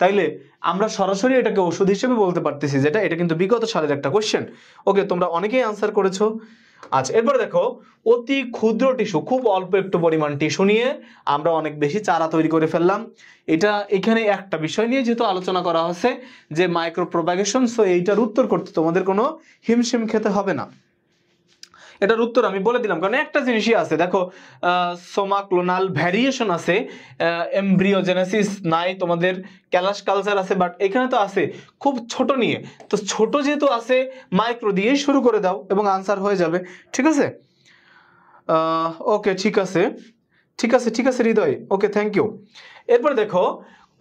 তাইলে আমরা সরাসরি এটাকে ওষুধ হিসেবে বলতে পারতেছি, এটা কিন্তু বিগত সালের একটা কোশ্চেন। ওকে, তোমরা অনেকেই আনসার করেছো। আচ্ছা, এরপরে দেখো অতি ক্ষুদ্র টিস্যু, খুব অল্প একটু পরিমাণ টিস্যু নিয়ে আমরা অনেক বেশি চারা তৈরি করে ফেললাম। এটা এখানে একটা বিষয় নিয়ে যেহেতু আলোচনা করা হচ্ছে যে মাইক্রো প্রোপাগেশন, সো এইটার উত্তর করতে তোমাদের কোনো হিমশিম খেতে হবে না। এটার উত্তর আমি বলে দিলাম, কারণ একটা জিনিসই আছে, দেখো সোমাক্লোনাল ভ্যারিয়েশন আছে, এমব্রিওজেনেসিস নাই, তোমাদের ক্যালাস কালচার আছে, বাট এখানে তো আছে খুব ছোট নিয়ে। তো ছোট যেহেতু আছে, মাইক্রো দিয়েই শুরু করে দাও এবং আনসার হয়ে যাবে। ঠিক আছে, ওকে, ঠিক আছে হৃদয়, ওকে, থ্যাংক ইউ। এরপর দেখো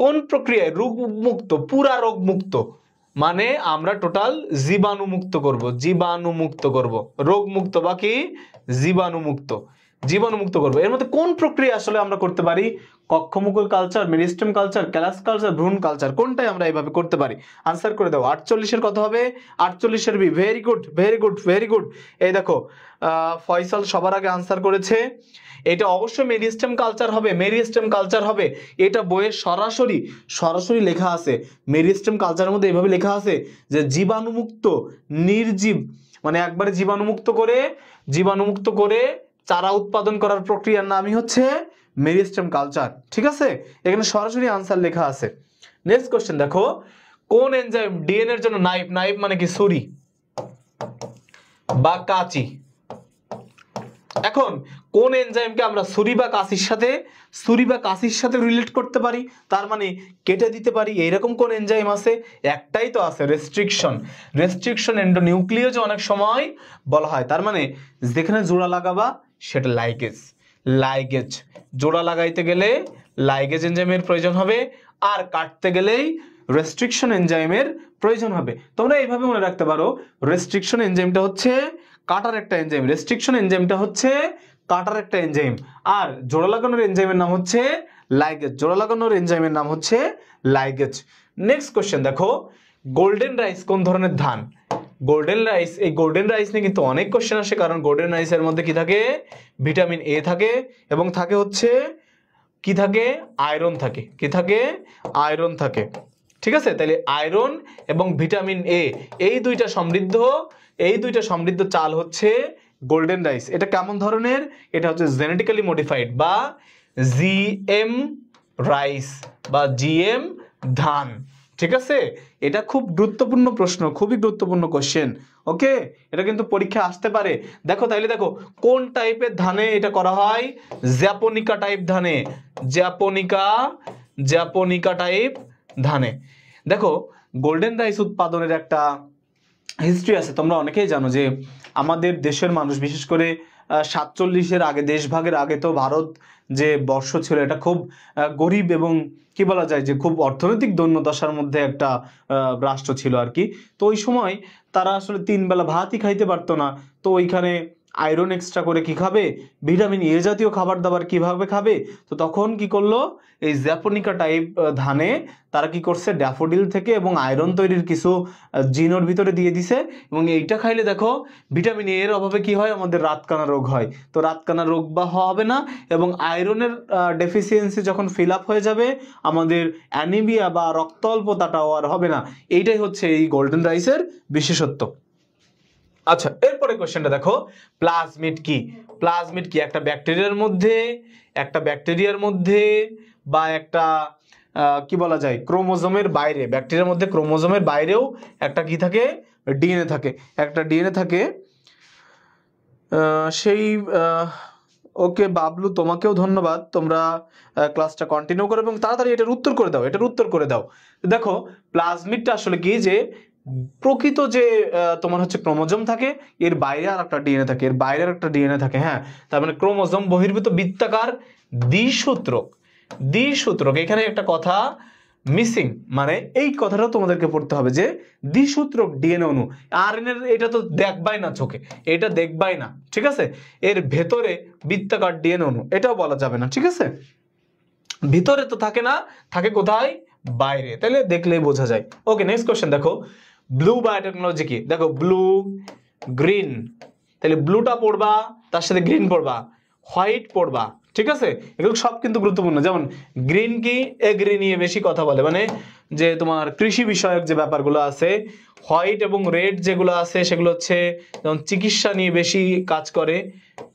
কোন প্রক্রিয়ায় রোগমুক্ত, পুরা রোগমুক্ত, মানে আমরা টোটাল জীবাণুমুক্ত করব, রোগমুক্ত বাকি জীবাণুমুক্ত করব। এর মধ্যে কোন প্রক্রিয়া আসলে আমরা করতে পারি? কক্ষমুকুল culture, meristem culture, callus culture, ভ্রূণ কালচার, কোনটাই আমরা এইভাবে করতে পারি? আনসার করে দাও। 48 এর কত হবে? 48 বি। Very good. এই দেখো ফয়সাল সবার আগে আনসার করেছে। এটা অবশ্যই মেরিস্টেম কালচার হবে, এটা বইয়ে সরাসরি লেখা আছে। মেরিস্টেম কালচারের মধ্যে এভাবে লেখা আছে যে জীবাণুমুক্ত নির্জীব, মানে একবারে জীবাণুমুক্ত করে চারা উৎপাদন করার প্রক্রিয়ার নামই হচ্ছে মেরিস্টেম কালচার। ঠিক আছে, এখানে সরাসরি আনসার লেখা আছে। নেক্সট কোশ্চেন দেখো, কোন এনজাইম ডিএনএ এর জন্য নাইফ মানে কি ছুরি বা কাঁচি। এখন কোন এনজাইমকে আমরা ছুরি বা কাঁচির সাথে রিলেট করতে পারি, তার মানে কেটে দিতে পারি, এইরকম কোন এনজাইম আছে? একটাই তো আছে, রেস্ট্রিকশন এন্ডোনিউক্লিয়েজ অনেক সময় বলা হয়। তার মানে যেখানে জোড়া লাগাবা সেটা লাইগেজ, জোড়া লাগাইতে গেলে লাইগেজ এনজাইমের প্রয়োজন হবে, আর কাটতে গেলেই রেস্ট্রিকশন এনজাইমের প্রয়োজন হবে। তোমরা এইভাবে মনে রাখতে পারো, রেস্ট্রিকশন এনজাইমটা হচ্ছে কাটার একটা এনজাইম, আর জোড়া লাগানোর এনজাইমের নাম হচ্ছে লাইগেজ। নেক্সট কোশ্চেন দেখো, গোল্ডেন রাইস কোন ধরনের ধান? গোল্ডেন রাইস নিয়ে কিন্তু অনেক কোশ্চেন আসে, কারণ গোল্ডেন রাইসের মধ্যে কি থাকে? ভিটামিন এ থাকে, এবং থাকে হচ্ছে কি থাকে? আয়রন থাকে। ঠিক আছে, তাহলে আয়রন এবং ভিটামিন এ, এই দুইটা সমৃদ্ধ চাল হচ্ছে গোল্ডেন রাইস। এটা কেমন ধরনের? এটা হচ্ছে জেনেটিক্যালি মডিফাইড বা জিএম রাইস বা জিএম ধান। ঠিক আছে, এটা খুব গুরুত্বপূর্ণ প্রশ্ন, খুবই গুরুত্বপূর্ণ কোশ্চেন। ওকে, এটা কিন্তু পরীক্ষা আসতে পারে। দেখো কোন টাইপের ধানে এটা করা হয়? জ্যাপোনিকা টাইপ ধানে। দেখো গোল্ডেন রাইস উৎপাদনের একটা হিস্ট্রি আছে। তোমরা অনেকেই জানো যে আমাদের দেশের মানুষ, বিশেষ করে 47-এর আগে, দেশভাগের আগে, তো ভারত যে বর্ষ ছিল এটা খুব গরিব এবং কি বলা যায় যে খুব অর্থনৈতিক দৈন্যদশার মধ্যে একটা রাষ্ট্র ছিল আর কি। তো ওই সময় তারা আসলে 3 বেলা ভাতই খাইতে পারতো না। তো ওইখানে আয়রন এক্সট্রা করে কি খাবে? ভিটামিন এ জাতীয় খাবার দাবার কিভাবে খাবে? তো তখন কি করলো, এই জ্যাপোনিকা টাইপ ধানে তারা কি করছে, ড্যাফোডিল থেকে এবং আয়রন তৈরির কিছু জিনোর ভিতরে দিয়ে দিছে, এবং এইটা খাইলে দেখো ভিটামিন এর অভাবে কি হয়, আমাদের রাতকানা রোগ হয়। তো রাতকানা রোগ বা হবে না, এবং আয়রনের ডেফিসিয়েন্সি যখন ফিল আপ হয়ে যাবে, আমাদের অ্যানিমিয়া বা রক্ত অল্পতাটাও আর হবে না। এইটাই হচ্ছে এই গোল্ডেন রাইসের বিশেষত্ব। আচ্ছা, এরপরে কোশ্চেনটা দেখো, প্লাজমিড কি? একটা ব্যাকটেরিয়ার মধ্যে বা একটা কি বলা যায়, ক্রোমোজোমের বাইরে, ব্যাকটেরিয়ার মধ্যে ক্রোমোজোমের বাইরেও একটা কি থাকে? ডিএনএ থাকে। সেই ওকে বাবলু, তোমাকেও ধন্যবাদ, তোমরা ক্লাসটা কন্টিনিউ করো এবং তাড়াতাড়ি এটার উত্তর করে দাও। দেখো প্লাজমিডটা আসলে কি, যে প্রকৃত যে তোমার হচ্ছে ক্রোমোজোম থাকে, এর বাইরে আর একটা ডিএনএ থাকে, হ্যাঁ। তার মানে ক্রোমোজোম বহির্ভূত বৃত্তাকার দ্বিসূত্রক দ্বিসূত্রক, এখানে একটা কথা মিসিং, মানে এই কথাটা তোমাদেরকে পড়তে হবে যে দ্বিসূত্রক ডিএনএ অণু। আরএনএ এটা তো দেখবাই না চোখে, এটা দেখবাই না, ঠিক আছে। এর ভেতরে বৃত্তাকার ডিএনএ অণু, এটাও বলা যাবে না, ঠিক আছে। ভিতরে তো থাকে না, থাকে কোথায়? বাইরে, তাহলে দেখলেই বোঝা যায়। ওকে, নেক্সট কোশ্চেন দেখো, ব্লু বায়োটেকনোলজি কি? দেখো ব্লু, গ্রিন, তাহলে ব্লুটা পড়বা, তার সাথে গ্রিন পড়বা, হোয়াইট পড়বা, ঠিক আছে। এগুলো সব কিন্তু গুরুত্বপূর্ণ। যেমন গ্রিন কি? এগ্রি নিয়ে বেশি কথা বলে, মানে যে তোমার কৃষি বিষয়ক যে ব্যাপারগুলো আছে। হোয়াইট এবং রেড যেগুলো আছে সেগুলো হচ্ছে যেমন চিকিৎসা নিয়ে বেশি কাজ করে,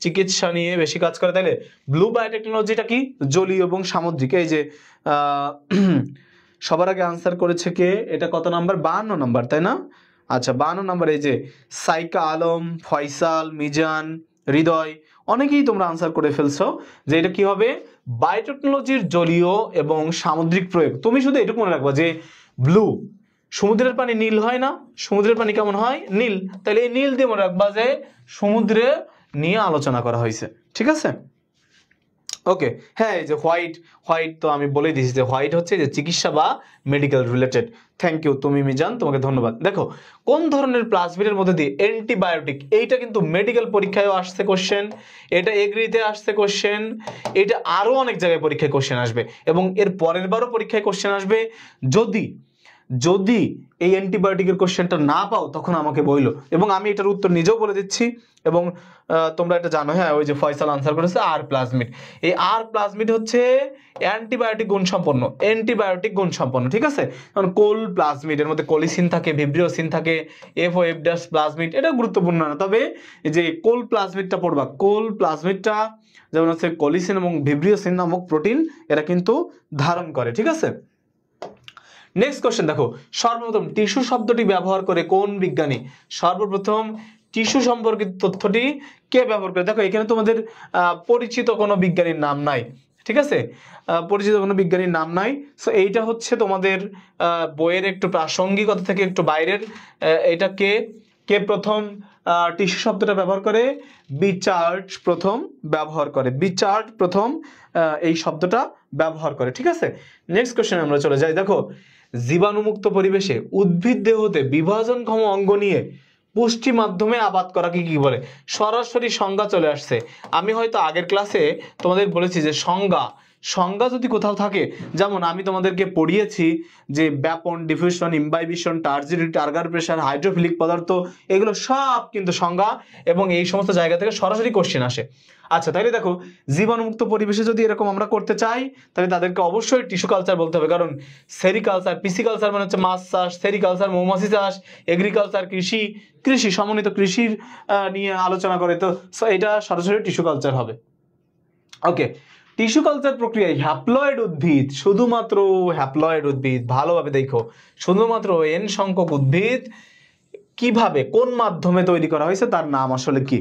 চিকিৎসা নিয়ে বেশি কাজ করে। তাহলে ব্লু বায়োটেকনোলজিটা কি? জলীয় এবং সামুদ্রিক। এই যে সবার আগে আনসার করেছে কে? এটা কত নাম্বার? 52 নাম্বার, তাই না? আচ্ছা 52 নাম্বার। এই যে সাইকা আলম, ফয়সাল, মিজান, হৃদয়, অনেকেই তোমরা আনসার করে ফেলছো যে এটা কি হবে? বায়োটেকনোলজির জলীয় এবং সামুদ্রিক প্রয়োগ। তুমি শুধু এটুকু মনে রাখবা যে ব্লু, সমুদ্রের পানি নীল হয় না? সমুদ্রের পানি কেমন হয়? নীল। তাহলে এই নীল দিয়ে মনে রাখবা যে সমুদ্রে নিয়ে আলোচনা করা হয়েছে, ঠিক আছে। ওকে, হ্যাঁ, এই যে হোয়াইট, হোয়াইট তো আমি বলে দিয়েছি যে হোয়াইট হচ্ছে যে চিকিৎসা বা মেডিকেল রিলেটেড। থ্যাংক ইউ তুমি মিজান, তোমাকে ধন্যবাদ। দেখো কোন ধরনের প্লাজমিডের মধ্যে দিয়ে অ্যান্টিবায়োটিক, এইটা কিন্তু মেডিকেল পরীক্ষায়ও আসছে কোশ্চেন, এটা এগ্রিতে আসছে কোশ্চেন, এটা আরো অনেক জায়গায় পরীক্ষায় কোশ্চেন আসবে এবং এর পরের বারও পরীক্ষায় কোশ্চেন আসবে। যদি যদি এই অ্যান্টিবায়োটিকের কোশ্চেনটা না পাও তখন আমাকে বইলো, এবং আমি এটার উত্তর নিজেও বলে দিচ্ছি। এবং তোমরা এটা জানো, হ্যাঁ, ওই যে ফয়সাল আনসার করেছে আর প্লাজমিড। এই আর প্লাজমিড হচ্ছে অ্যান্টিবায়োটিক গুণসম্পন্ন, অ্যান্টিবায়োটিক গুণসম্পন্ন, ঠিক আছে। কারণ কোল প্লাজমিড, এর মধ্যে কোলিসিন থাকে, ভিব্রিওসিন থাকে, এফও এফ ড্যাশ প্লাজমিড, এটা গুরুত্বপূর্ণ না। তবে এই যে কোল প্লাজমিডটা পড়বা, কোল প্লাজমিডটা যেমন হচ্ছে কোলিসিন এবং ভিব্রিওসিন নামক প্রোটিন এরা কিন্তু ধারণ করে, ঠিক আছে। নেক্সট কোশ্চেন দেখো, সর্বপ্রথম টিস্যু শব্দটি ব্যবহার করে কোন বিজ্ঞানী? সর্বপ্রথম টিস্যু সম্পর্কিত তথ্যটি কে ব্যবহার করে? দেখো এখানে তোমাদের পরিচিত কোনো বিজ্ঞানীর নাম নাই, ঠিক আছে, পরিচিত কোনো বিজ্ঞানীর নাম নাই। সো এইটা হচ্ছে তোমাদের বইয়ের একটু প্রাসঙ্গিকতা থেকে একটু বাইরের। এটা কে কে প্রথম টিস্যু শব্দটা ব্যবহার করে? বিচার্ড প্রথম ব্যবহার করে, বিচার্ড প্রথম এই শব্দটা ব্যবহার করে, ঠিক আছে। নেক্সট কোশ্চেন আমরা চলে যাই। দেখো জীবাণুমুক্ত পরিবেশে উদ্ভিদ দেহতে বিভাজনক্ষম অঙ্গ নিয়ে পুষ্টি মাধ্যমে আবাদ করাকে কি বলে? সরাসরি সংজ্ঞা চলে আসছে। আমি হয়তো আগের ক্লাসে তোমাদের বলেছি যে সংজ্ঞা যদি কোথাও থাকে, যেমন আমি তোমাদেরকে পড়িয়েছি যে ব্যাপন, ডিফিউশন, ইমবাইবিশন, টার্জিটি, টার্গার প্রেশার, হাইড্রোফিলিক পদার্থ, এগুলো সব কিন্তু সংজ্ঞা এবং এই সমস্ত জায়গা থেকে সরাসরি কোশ্চেন আসে। আচ্ছা, তাহলে দেখো জীবাণুমুক্ত পরিবেশে যদি এরকম আমরা করতে চাই তাহলে তাদেরকে অবশ্যই টিস্যু কালচার বলতে হবে, কারণ সেরিকালচার, পিসিকালচার মানে হচ্ছে মাছ চাষ, সেরিকালচার মৌমাছি চাষ, এগ্রিকালচার কৃষি সমন্বিত কৃষির নিয়ে আলোচনা করে, তো এটা সরাসরি টিস্যু কালচার হবে। ওকে, টিস্যু কালচার প্রক্রিয়ায় হ্যাপ্লয়েড উদ্ভিদ, শুধুমাত্র হ্যাপ্লয়েড উদ্ভিদ, ভালোভাবে দেখো, শুধুমাত্র এন সংখ্যক উদ্ভিদ কিভাবে, কোন মাধ্যমে তৈরি করা হয়েছে তার নাম আসলে কি?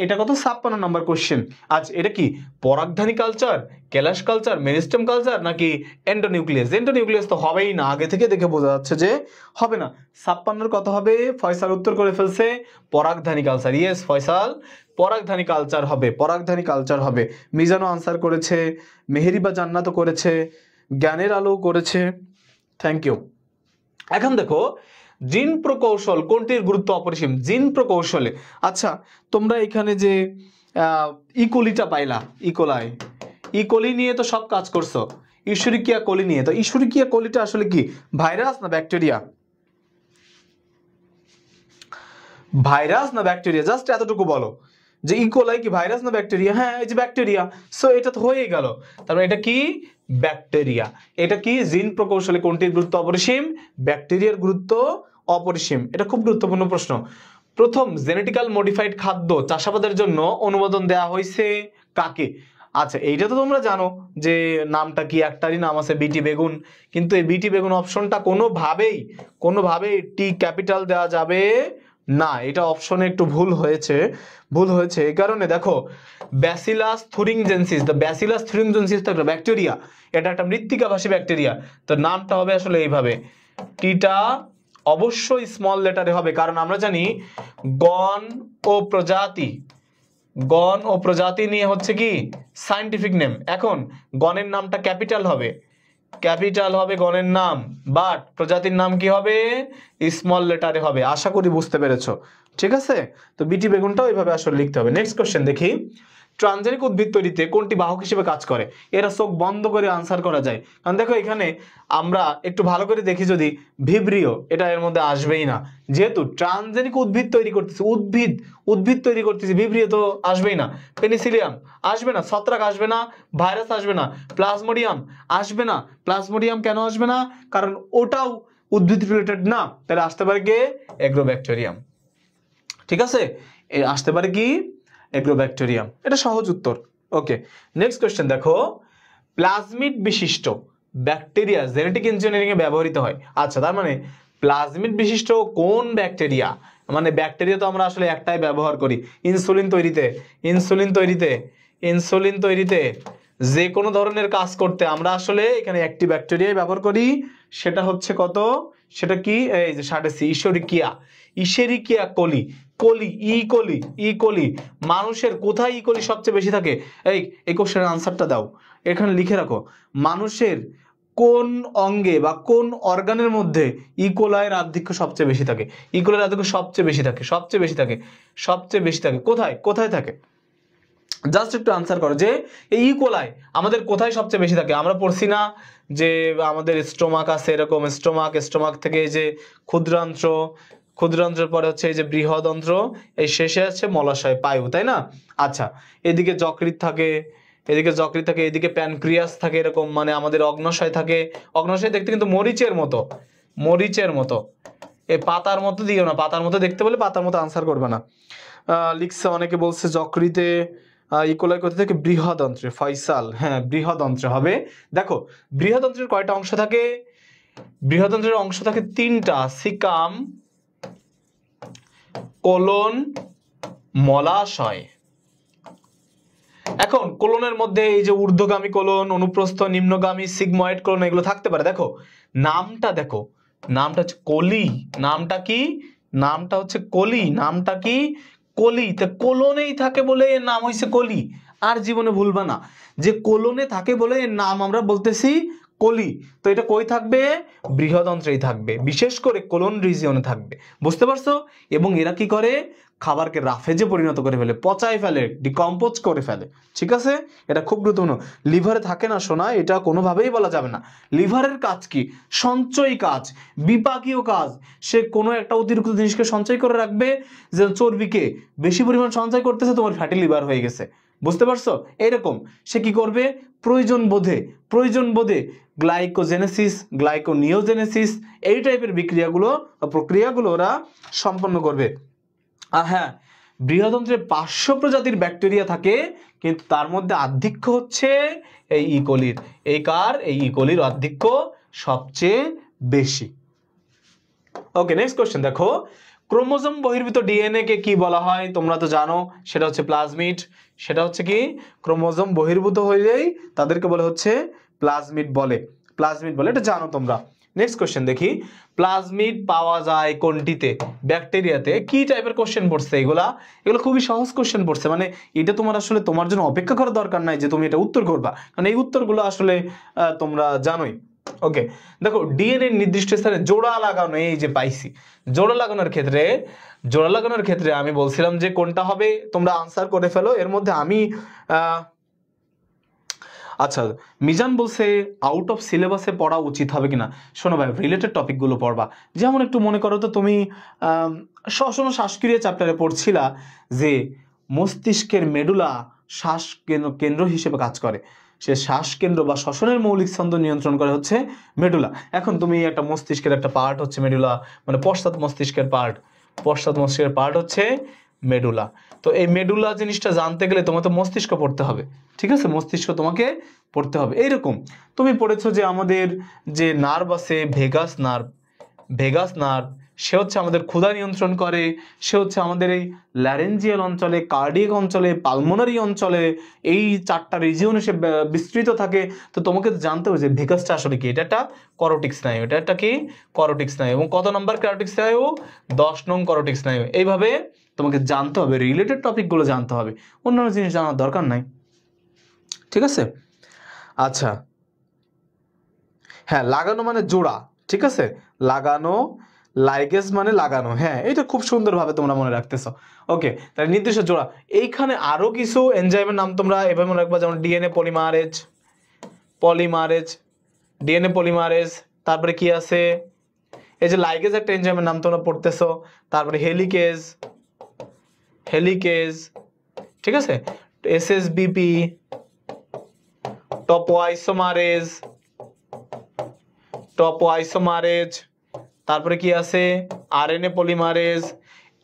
এটা কত? 56 নাম্বার কোশ্চেন। আচ্ছা, এটা কি পরাগধানী culture, callus culture, meristem culture নাকি এন্ডোনিউক্লিয়াস? এন্ডোনিউক্লিয়াস তো হবেই না, আগে থেকে দেখে বোঝা যাচ্ছে যে হবে না। 56 কত হবে? ফয়সাল উত্তর করে ফেলছে পরাগধানী কালচার। ইয়েস ফয়সাল, পরাগধানী কালচার হবে, পরাগধানী কালচার হবে। মিজানও আনসার করেছে, মেহেরিবা জান্নাতও করেছে, জ্ঞানের আলো করেছে, থ্যাংক ইউ। এখন দেখো জিন প্রকৌশল কোনটির গুরুত্ব অপরিসীম? জিন প্রকৌশলে, আচ্ছা তোমরা এখানে যে ইকোলিটা পাইলা, ইকোলি নিয়ে তো সব কাজ করছো, ইস্যুরিকিয়া কোলি নিয়ে। তো ইস্যুরিকিয়া কোলিটা আসলে কি, ভাইরাস না ব্যাকটেরিয়া? ভাইরাস না ব্যাকটেরিয়া? জাস্ট এতটুকু বলো যে ইকোলাই কি ভাইরাস না ব্যাকটেরিয়া? হ্যাঁ, এই যে ব্যাকটেরিয়া, সো এটা তো হয়েই গেল। তারপরে এটা কি? ব্যাকটেরিয়া। এটা কি? জিন প্রকৌশলে কোনটির গুরুত্ব অপরিসীম? ব্যাকটেরিয়ার গুরুত্ব অপরিসীম। এটা খুব গুরুত্বপূর্ণ প্রশ্ন। প্রথম জেনেটিক্যাল মডিফাইড খাদ্য চাষাবাদের জন্য অনুমোদন দেওয়া হয়েছে কাকে? আচ্ছা, এইটা তো তোমরা জানো যে নামটা কি, একটারই নাম আছে, বিটি বেগুন। কিন্তু এই বিটি বেগুন অপশনটা কোনোভাবেই টি ক্যাপিটাল দেওয়া যাবে না, এটা অপশনে একটু ভুল হয়েছে এই কারণে। দেখো ব্যাসিলাস থুরিনজেনসিস, দ্য ব্যাসিলাস থুরিনজেনসিস তো একটা ব্যাকটেরিয়া, এটা একটা মৃত্তিকাভাসী ব্যাকটেরিয়া, তো নামটা হবে আসলে এইভাবে, টিটা অবশ্যই স্মল লেটারে হবে, কারণ আমরা জানি গণ ও প্রজাতি, গণ ও প্রজাতি নিয়ে হচ্ছে কি সায়েন্টিফিক নেম। এখন গণের নামটা ক্যাপিটাল হবে, গণের নাম, বাট প্রজাতির নাম কি হবে স্মল লেটারে হবে। আশা করি বুঝতে পেরেছো, ঠিক আছে। তো বিটি বেগুনটাও এইভাবে আসলে লিখতে হবে। নেক্সট কোশ্চেন দেখি, ট্রানজেনিক উদ্ভিদ তৈরিতে কোনটি বাহক হিসেবে কাজ করে? এরা চোখ বন্ধ করে আনসার করা যায়, কারণ দেখো এখানে আমরা একটু ভালো করে দেখি, যদি ভিব্রিও এটা এর মধ্যে আসবেই না, যেহেতু ট্রানজেনিক উদ্ভিদ তৈরি করতেছি, উদ্ভিদ তৈরি করতেছি, ভিব্রিও তো আসবেই না, পেনিসিলিয়াম আসবে না, ছত্রাক আসবে না, ভাইরাস আসবে না, প্লাজমোডিয়াম আসবে না। প্লাজমোডিয়াম কেন আসবে না? কারণ ওটাও উদ্ভিদ রিলেটেড না, তাহলে আসতে পারে কি এগ্রোব্যাকটেরিয়াম, ঠিক আছে। আসতে পারে কি এগ্রোব্যাকটেরিয়াম, এটা সহজ উত্তর। ওকে, নেক্সট কোশ্চেন দেখো, প্লাজমিড বিশিষ্ট ব্যাকটেরিয়া জেনেটিক ইঞ্জিনিয়ারিং এ ব্যবহৃত হয়। আচ্ছা, তার মানে প্লাজমিড বিশিষ্ট কোন ব্যাকটেরিয়া, মানে ব্যাকটেরিয়া তো আমরা আসলে একটাই ব্যবহার করি ইনসুলিন তৈরিতে, যে কোনো ধরনের কাজ করতে আমরা আসলে এখানে একটি ব্যাকটেরিয়াই ব্যবহার করি, সেটা হচ্ছে কত, সেটা কি, এই যে সাডেসি ইশেরিকিয়া কোলি। মানুষের কোথায় ইকোলি সবচেয়ে বেশি থাকে? এই কোশ্চেনের আনসারটা দাও, এখানে লিখে রাখো, মানুষের কোন অঙ্গে বা কোন অর্গানের মধ্যে ইকোলাইয়ের আধিক্য সবচেয়ে বেশি থাকে? ইকোলাইয়ের আধিক্য সবচেয়ে বেশি থাকে কোথায় থাকে? জাস্ট একটু আনসার করো যে এই ইকোলাই আমাদের কোথায় সবচেয়ে বেশি থাকে। আমরা পড়ছি না যে আমাদের স্টোমাক আছে, এরকম স্টোমাক থেকে এই যে ক্ষুদ্রান্ত্রের পরে হচ্ছে এই যে বৃহদন্ত্র, এই শেষে আছে মলাশয় পায়ু, তাই না? আচ্ছা, এদিকে যকৃৎ থাকে, এদিকে প্যানক্রিয়াস থাকে, এরকম মানে আমাদের অগ্নাশয় থাকে। অগ্নাশয় দেখতে কিন্তু মরিচের মতো, এই পাতার মতো দিও না, পাতার মতো দেখতে বলে পাতার মতো আনসার করবে না। লিখছে, অনেকে বলছে যকৃতে, ইকোলাই কোথা থেকে? বৃহদন্ত্রে। ফয়সাল, হ্যাঁ বৃহদন্ত্রে হবে। দেখো বৃহদন্ত্রের কয়টা অংশ থাকে? বৃহদন্ত্রের অংশ থাকে তিনটা, সিকাম, কোলন, মলাশয়। এখন কোলনের মধ্যে এই যে ঊর্ধ্বগামী কোলন, অনুপ্রস্থ, নিম্নগামী, সিগময়েড কোলন, এগুলো থাকতে পারে। দেখো নামটা হচ্ছে কলি। নামটা হচ্ছে কলি, তো কোলনেই থাকে বলে এর নাম হয়েছে কলি। আর জীবনে ভুলবা না যে কোলনে থাকে বলে এর নাম আমরা বলতেছি কলি। তো এটা কই থাকবে? বৃহদন্ত্রেই থাকবে, বিশেষ করে কোলন রিজিয়নে থাকবে, বুঝতে পারছো? এবং এরা কি করে? খাবারকে রাফেজে পরিণত করে ফেলে, পচায় ফেলে, ডিকম্পোজ করে ফেলে, ঠিক আছে। এটা খুব গুরুত্বপূর্ণ। লিভারে থাকে না সোনা, এটা কোনোভাবেই বলা যাবে না। লিভারের কাজ কি? সঞ্চয় কাজ, বিপাকীয় কাজ। সে কোনো একটা অতিরিক্ত জিনিসকে সঞ্চয় করে রাখবে, যে চর্বিকে বেশি পরিমাণ সঞ্চয় করতেছে, তোমার ফ্যাটি লিভার হয়ে গেছে, বুঝতে পারছো? এরকম সে কি করবে? প্রয়োজন বোধে গ্লাইকোজেনেসিস, গ্লাইকোনিওজেনেসিস, এই টাইপের প্রক্রিয়াগুলো ওরা সম্পন্ন করবে। আর হ্যাঁ, বৃহদন্ত্রে 500 প্রজাতির ব্যাকটেরিয়া থাকে, কিন্তু তার মধ্যে আধিক্য হচ্ছে এই ইকোলির। এই ইকোলির আধিক্য সবচেয়ে বেশি। ওকে, নেক্সট কোশ্চেন দেখো, ক্রোমোজোম বহির্ভূত ডিএনএ কে কি বলা হয়? তোমরা তো জানো, সেটা হচ্ছে প্লাজমিড। সেটা হচ্ছে কি? ক্রোমোজোম বহির্ভূত হইলেই তাদেরকে বলে হচ্ছে প্লাজমিড বলে, এটা জানো তোমরা। নেক্সট কোশ্চেন দেখি, প্লাজমিড পাওয়া যায় কোনটিতে? ব্যাকটেরিয়াতে। কি টাইপের কোশ্চেন পড়ছে এগুলো খুবই সহজ কোশ্চেন পড়ছে, মানে এটা তোমার আসলে তোমার জন্য অপেক্ষা করার দরকার নাই যে তুমি এটা উত্তর করবা, কারণ এই উত্তরগুলো আসলে তোমরা জানোই। ওকে, দেখো ডিএনএ নির্দিষ্ট স্থানে জোড়া লাগানো, এই যে পাইছি, জোড়া লাগানোর ক্ষেত্রে আমি বলছিলাম যে কোনটা হবে, তোমরা আনসার করে ফেলো। এর মধ্যে আমি আচ্ছা, মিজান বলছে আউট অফ সিলেবাসে পড়া উচিত হবে কিনা। শোনো ভাই, রিলেটেড টপিকগুলো পড়বা। যেমন একটু মনে করো তো, তুমি শ্বসন ও শ্বাসক্রিয়া চ্যাপ্টারে পড়ছিলা যে মস্তিষ্কের মেডুলা শ্বাস কেন্দ্র হিসেবে কাজ করে। সে শ্বাসকেন্দ্র বা শ্বসনের মৌলিক ছন্দ নিয়ন্ত্রণ করে হচ্ছে মেডুলা। এখন তুমি একটা মস্তিষ্কের একটা পার্ট হচ্ছে মেডুলা, মানে পশ্চাৎ মস্তিষ্কের পার্ট হচ্ছে মেডুলা। তো এই মেডুলা জিনিসটা জানতে গেলে তোমাকে তো মস্তিষ্ক পড়তে হবে, ঠিক আছে, মস্তিষ্ক তোমাকে পড়তে হবে। এইরকম তুমি পড়েছো যে আমাদের যে নার্ভ আছে ভেগাস নার্ভ, সে হচ্ছে আমাদের ক্ষুধা নিয়ন্ত্রণ করে, সে হচ্ছে আমাদের এই ল্যারেঞ্জিয়াল অঞ্চলে, কার্ডিয়াক অঞ্চলে, পালমোনারি অঞ্চলে, এই 4টা রিজিয়নে সে বিস্তৃত থাকে। তো তোমাকে জানতে হবে যে ভেগাসটা আসলে কি। এটা একটা করোটিক স্নায়ু, এটা একটা কি করোটিক স্নায়ু। এবং কত নম্বর করোটিক স্নায়ু? 10 নং করোটিক স্নায়ু। এইভাবে তোমাকে জানতে হবে, রিলেটেড টপিকগুলো জানতে হবে, অন্যান্য জিনিস জানার দরকার নাই। ঠিক আছে? আচ্ছা, হ্যাঁ, লাগানো মানে জোড়া। ঠিক আছে, লাগানো, লাইগেজ মানে লাগানো। হ্যাঁ, এটা খুব সুন্দরভাবে তোমরা মনে রাখতেছো। ওকে, তাহলে নির্দিষ্ট জোড়া। এইখানে আরো কিছু এনজাইমের নাম তোমরা এভাবে মনে রাখবা, যেমন ডিএনএ পলিমারেজ, ডিএনএ পলিমারেজ। তারপরে কি আছে, এই যে লাইগেজ একটা এনজাইমের নাম তোমরা পড়তেছো। তারপরে হেলিকেজ, ঠিক আছে, এসএসবিপি, টপোআইসোমারেজ। তারপরে কি আছে, RNA polymerase,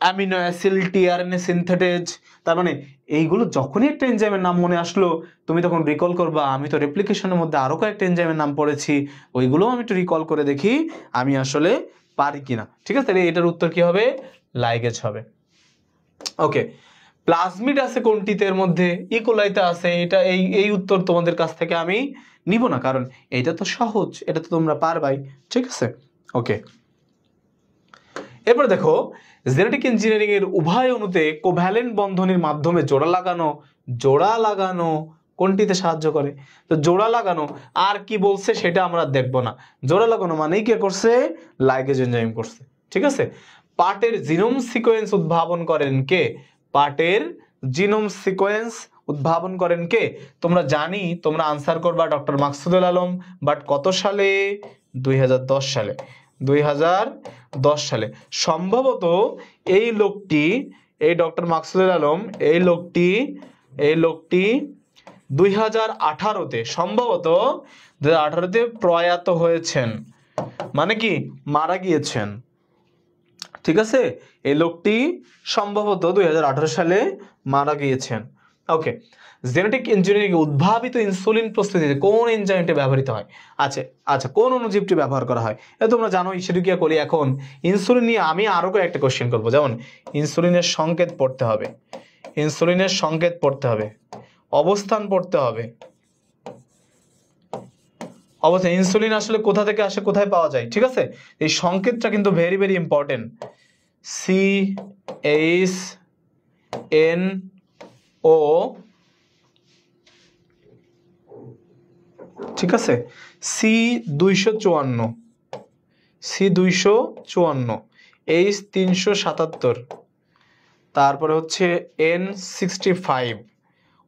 amino acid tRNA synthetase. তার মানে এইগুলো যখনই একটা এনজাইমের নাম মনে আসলো তুমি তখন রিকল করবা, আমি তো রেপ্লিকেশনের মধ্যে আরো কয়েকটা এনজাইমের নাম পড়েছি, ওইগুলোও আমি একটু রিকল করে দেখি আমি আসলে পারি কিনা। ঠিক আছে, তাহলে এটার উত্তর কি হবে, লাইগেজ হবে। ওকে, প্লাজমিড আছে কোনটিতে এর মধ্যে, ইকোলাইতে আছে। এটা এই উত্তর তোমাদের কাছ থেকে আমি নিব না, কারণ এটা তো সহজ, এটা তো তোমরা পারবাই। ঠিক আছে, ওকে। এরপর দেখো, জেনেটিক ইঞ্জিনিয়ারিং এর উভয় অণুতে কোভ্যালেন্ট বন্ধনের মাধ্যমে জোড়া লাগানো কোনটিতে সাহায্য করে? তো জোড়া লাগানো আর কি বলছে সেটা আমরা দেখব না। জোড়া লাগানো মানেই কে করছে, লাইগেজ এনজাইম করছে। ঠিক আছে, পার্টের জিনোম সিকোয়েন্স উদ্ভাবন করেন কে? পার্টের জিনোম সিকোয়েন্স উদ্ভাবন করেন কে? তোমরা জানি, তোমরা আনসার করবা ডক্টর মাকসুদুল আলম, বাট কত সালে? 2010 সালে। 2010 সালে সম্ভবত এই লোকটি, এই ডক্টর মাকসুদুল আলম, এই লোকটি 2018-তে সম্ভবত 2018-তে প্রয়াত হয়েছেন, মানে কি মারা গিয়েছেন। ঠিক আছে, এই লোকটি সম্ভবত 2018 সালে মারা গিয়েছেন। ওকে, জেনেটিক ইঞ্জিনিয়ারিং এ উদ্ভাবিত ইনসুলিন প্রস্তুতিতে কোন এনজাইমটি ব্যবহৃত হয়? আচ্ছা কোন অণুজীবটি ব্যবহার করা হয়? এটা তোমরা জানো, ইসিডিকিয়া করি। এখন ইনসুলিন নিয়ে আমি আরো কয়েকটা কোশ্চেন করবো, যেমন ইনসুলিনের সংকেত পড়তে হবে, অবস্থান পড়তে হবে, অবস্থা, ইনসুলিন আসলে কোথা থেকে আসে, কোথায় পাওয়া যায়। ঠিক আছে, এই সংকেতটা কিন্তু ভেরি ভেরি ইম্পর্টেন্ট। CHNO, ঠিক আছে, C254, H377, তারপরে হচ্ছে N65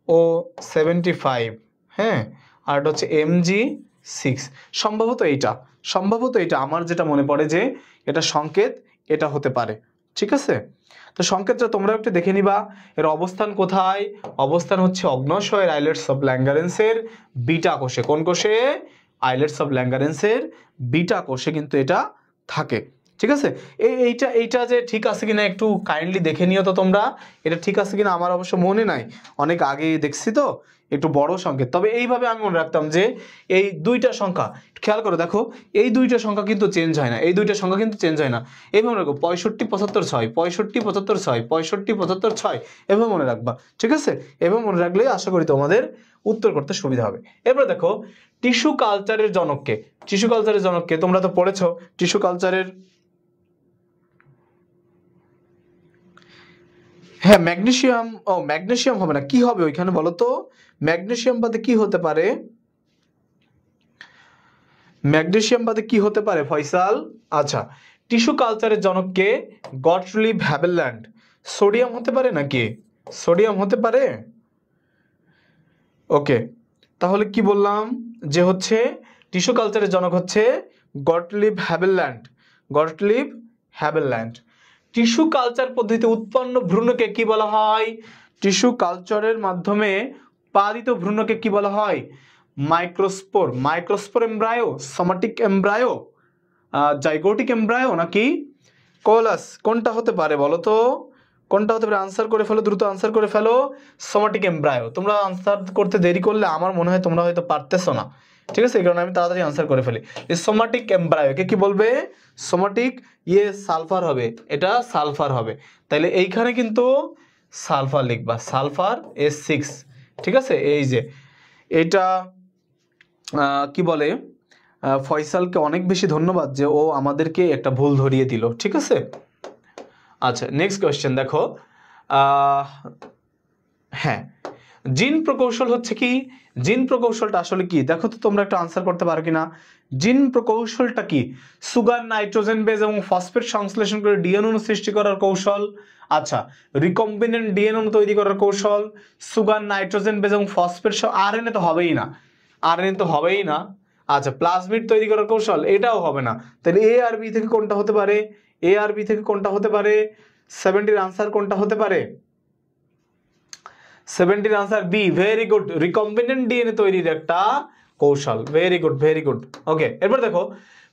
ও 75, হ্যাঁ, আর এটা হচ্ছে MG6। সম্ভবত এটা আমার যেটা মনে পড়ে যে এটা সংকেত, এটা হতে পারে। ঠিক আছে, তো সংকেতটা তোমরা একটু দেখে নিবা। এর অবস্থান কোথায়? অবস্থান হচ্ছে অগ্ন্যাশয়ের আইলেটস অফ ল্যাঙ্গারেন্সের বিটা কোষে। কোন কোষে? আইলেটস অফ ল্যাঙ্গারেন্সের বিটা কোষে কিন্তু এটা থাকে। ঠিক আছে, এইটা যে ঠিক আছে কিনা একটু কাইন্ডলি দেখে নিও তো তোমরা, এটা ঠিক আছে কিনা। আমার অবশ্য মনে নাই, অনেক আগে দেখছি তো, একটু বড় সংকেত। তবে এইভাবে আমি মনে রাখতাম যে এই দুইটা সংখ্যা, খেয়াল করো, দেখো এই দুইটা সংখ্যা কিন্তু চেঞ্জ হয় না, এইভাবে রাখো, 65-75-6, 65-75-6, 65-75-6, এভাবে মনে রাখবা। ঠিক আছে, এভাবে মনে রাখলে আশা করি তোমাদের উত্তর করতে সুবিধা হবে। এরপর দেখো, টিস্যু কালচারের জনককে তোমরা তো পড়েছো। টিস্যু কালচারের, হ্যাঁ, ম্যাগনেসিয়াম হবে না, কি হবে ওইখানে বলো তো? ম্যাগনেসিয়াম বাদে কি হতে পারে? ফয়সাল? আচ্ছা, টিস্যু কালচারের জনককে গটলিব হ্যাবেল্যান্ড। সোডিয়াম হতে পারে নাকি? ওকে, তাহলে কি বললাম যে হচ্ছে টিস্যু কালচারের জনক হচ্ছে গটলিব হ্যাবেল্যান্ড। টিস্যু কালচার পদ্ধতিতে উৎপন্ন ভ্রূণকে কি বলা হয়? টিস্যু কালচারের মাধ্যমে পালিত ভ্রূণকে কি বলা হয়? Microspore embryo, somatic embryo, zygotic embryo নাকি কোলাস? কোনটা হতে পারে বলো তো? আনসার করে ফেলো, দ্রুত আনসার করে ফেলো। Somatic embryo. তোমরা আনসার করতে দেরি করলে আমার মনে হয় তোমরা হয়তো পারতেছো না। ঠিক আছে, এই কারণে আমি তাড়াতাড়ি আনসার করে ফেলি। এই সোমাটিক এমব্রায়োকে কি বলবে? সোমাটিক, সালফার হবে, এটা সালফার হবে। তাইলে এইখানে কিন্তু সালফার লিখবা, সালফার S6। ঠিক আছে, এই যে এটা কি বলে, ফয়সালকে অনেক বেশি ধন্যবাদ যে ও আমাদেরকে একটা ভুল ধরিয়ে দিল। ঠিক আছে, আচ্ছা নেক্সট কোয়েশ্চেন দেখো, হ্যাঁ, জিন প্রকৌশল হচ্ছে কি, জিন প্রকৌশলটা আসলে কি দেখো তো তোমরা একটা আনসার করতে পারো কিনা। জিন প্রকৌশলটা কি? সুগার, নাইট্রোজেন বেস এবং ফসফেট সংশ্লেষণ করে ডিএনএ অণু সৃষ্টি করার কৌশল। আচ্ছা, রিকম্বিনেন্ট ডিএনএ অণু তৈরি করার কৌশল। সুগার, নাইট্রোজেন বেস এবং ফসফেট, আরএনএ তো হবেই না, আরএনএ তো হবেই না। আচ্ছা, প্লাজমিড তৈরি করার কৌশল, এটাও হবে না। তাহলে এ আর বি থেকে কোনটা হতে পারে? এ আর বি থেকে কোনটা হতে পারে? 70 এর আনসার কোনটা হতে পারে? 70 answer B, very good, recombinant DNA তৈরির একটা কৌশল। Very good, very good. Okay, এরপর দেখো,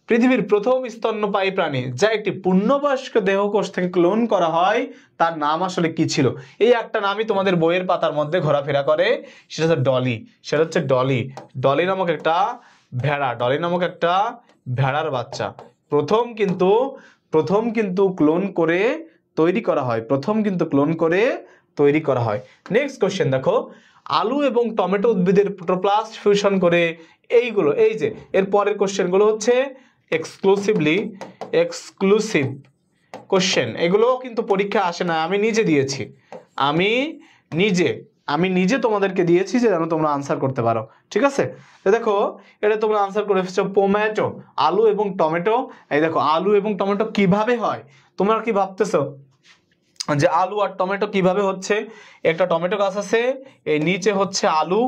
পৃথিবীর প্রথম স্তন্যপায়ী প্রাণী যা একটি পূর্ণবয়স্ক দেহকোষ থেকে ক্লোন করা হয় তার নাম আসলে কি ছিল? এই একটা নামই তোমাদের বইয়ের পাতার মধ্যে ঘোরাফেরা করে, সেটা হচ্ছে ডলি। সেটা হচ্ছে ডলি। ডলি নামক একটা ভেড়া, ডলি নামক একটা ভেড়ার বাচ্চা প্রথম কিন্তু ক্লোন করে তৈরি করা হয়, প্রথম কিন্তু ক্লোন করে তৈরি করা হয়। নেক্সট কোশ্চেন দেখো, আলু এবং টমেটো উদ্ভিদের প্রোটোপ্লাস্ট ফিউশন করে এইগুলো, এই যে এর পরের কোশ্চেনগুলো হচ্ছে এক্সক্লুসিভ কোশ্চেন, এগুলো কিন্তু পরীক্ষা আসে না, আমি নিজে দিয়েছি, আমি নিজে তোমাদেরকে দিয়েছি যে যেন তোমরা আনসার করতে পারো, ঠিক আছে? তো দেখো, এটা তোমরা আনসার করে ফেলছো, পোম্যাটো, আলু এবং টমেটো। এই দেখো, আলু এবং টমেটো কিভাবে হয়, তোমরা কি ভাবতেছো যে আলু আর টমেটো কিভাবে হচ্ছে? একটা টমেটো গাছ আছে, এই নিচে হচ্ছে আলু,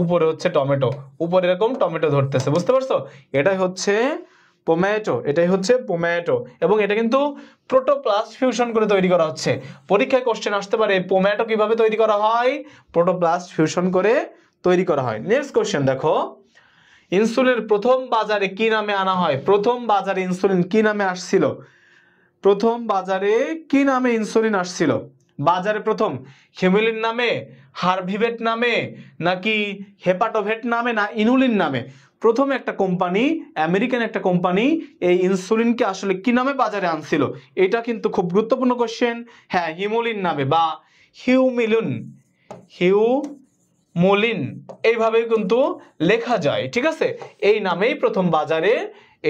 উপরে হচ্ছে টমেটো, উপরে এরকম টমেটো ধরতেছে, বুঝতে পারছো? এটাই হচ্ছে পোম্যাটো, এবং এটা কিন্তু প্রোটোপ্লাস্ট ফিউশন করে তৈরি করা হচ্ছে। পরীক্ষায় কোশ্চেন আসতে পারে পোম্যাটো কিভাবে তৈরি করা হয়? প্রোটোপ্লাস্ট ফিউশন করে তৈরি করা হয়। নেক্সট কোশ্চেন দেখো, ইনসুলিন প্রথম বাজারে কি নামে আনা হয়? প্রথম বাজারে ইনসুলিন কি নামে আসছিল? প্রথম বাজারে কি নামে ইনসুলিন আসছিল? বাজারে প্রথম হিমুলিন নামে, হারভিভেট নামে, নাকি হেপাটোভেট নামে, না ইনুলিন নামে? প্রথম একটা কোম্পানি, আমেরিকান একটা কোম্পানি এই ইনসুলিনকে আসলে কি নামে বাজারে আনছিল? এটা কিন্তু খুব গুরুত্বপূর্ণ কোশ্চেন। হ্যাঁ, হিমুলিন নামে বা হিউমোলিন এইভাবেই কিন্তু লেখা যায়, ঠিক আছে? এই নামেই প্রথম বাজারে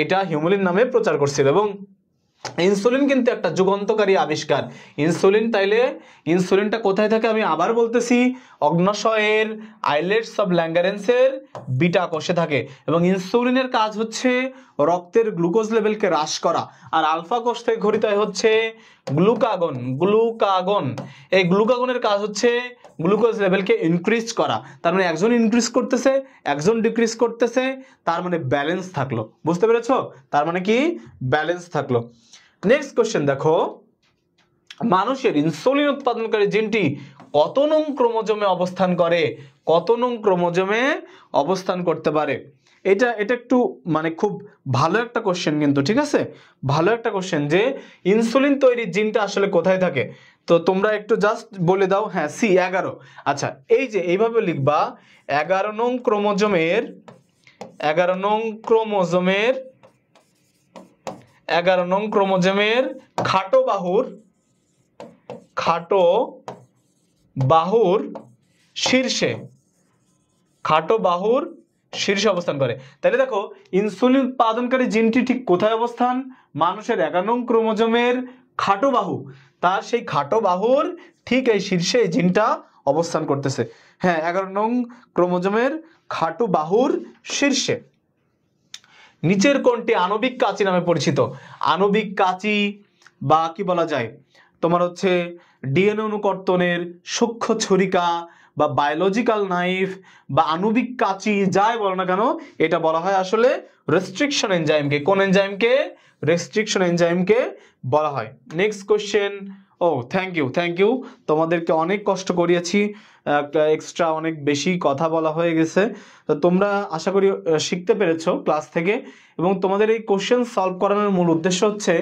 এটা হিমুলিন নামে প্রচার করছিল। এবং ইনসুলিন কিন্তু একটা যুগান্তকারী আবিষ্কার। ইনসুলিনটা কোথায় থাকে আমি আবার বলতেছি, অগ্ন্যাশয়ের আইলেটস অফ ল্যাঙ্গারেন্সের বিটা কোষে থাকে, এবং ইনসুলিনের কাজ হচ্ছে রক্তের গ্লুকোজ লেভেলকে হ্রাস করা, আর আলফা কোষ থেকে ঘটিত হচ্ছে গ্লুকাগন। এই গ্লুকাগনের কাজ হচ্ছে গ্লুকোজ লেভেলকে ইনক্রিজ করা। তার মানে একজন ইনক্রিজ করতেছে, একজন ডিক্রিজ করতেছে, তার মানে ব্যালেন্স থাকলো, বুঝতে পেরেছো? তার মানে কি? ব্যালেন্স থাকলো। নেক্সট কোশ্চেন দেখো, মানুষের ইনসুলিন উৎপাদনকারী জিনটি কত নং ক্রোমোজোমে অবস্থান করে? কত নং ক্রোমোজোমে অবস্থান করতে পারে? এটা একটু মানে খুব ভালো একটা কোশ্চেন কিন্তু, ঠিক আছে? ভালো একটা কোশ্চেন যে ইনসুলিন তৈরির জিনটা আসলে কোথায় থাকে। তো তোমরা একটু জাস্ট বলে দাও। হ্যাঁ, সি 11। আচ্ছা, এই যে এইভাবে লিখবা, 11 নং ক্রোমোজোমের 11 নং ক্রোমোজোমের খাটো বাহুর শীর্ষে অবস্থান করে। তাহলে দেখো, ইনসুলিন উৎপাদনকারী জিনটি ঠিক কোথায় অবস্থান? মানুষের 11 নং ক্রোমোজোমের খাটো বাহু, তার সেই খাটো বাহুর ঠিক এই শীর্ষে এই জিনটা অবস্থান করতেছে। হ্যাঁ, 11 নং ক্রোমোজোমের খাটো বাহুর শীর্ষে। নিচের কোনটি আণবিক কাঁচি নামে পরিচিত? আণবিক কাঁচি বা কি বলা যায় তোমার হচ্ছে ডিএনএ অনুকর্তনের সূক্ষ্ম ছুরিকা বা বায়োলজিক্যাল নাইফ বা আণবিক কাঁচি যাই বলো না কেন, এটা বলা হয় আসলে রেস্ট্রিকশন এনজাইমকে। কোন এনজাইমকে? রেস্ট্রিকশন এনজাইমকে বলা হয়। Next question. ও থ্যাংক ইউ, তোমাদেরকে অনেক কষ্ট করিয়েছি, এক্সট্রা অনেক বেশি কথা বলা হয়ে গেছে। তো তোমরা আশা করি শিখতে পেরেছো ক্লাস থেকে, এবং তোমাদের এই কোশ্চেন সলভ করানোর মূল উদ্দেশ্য হচ্ছে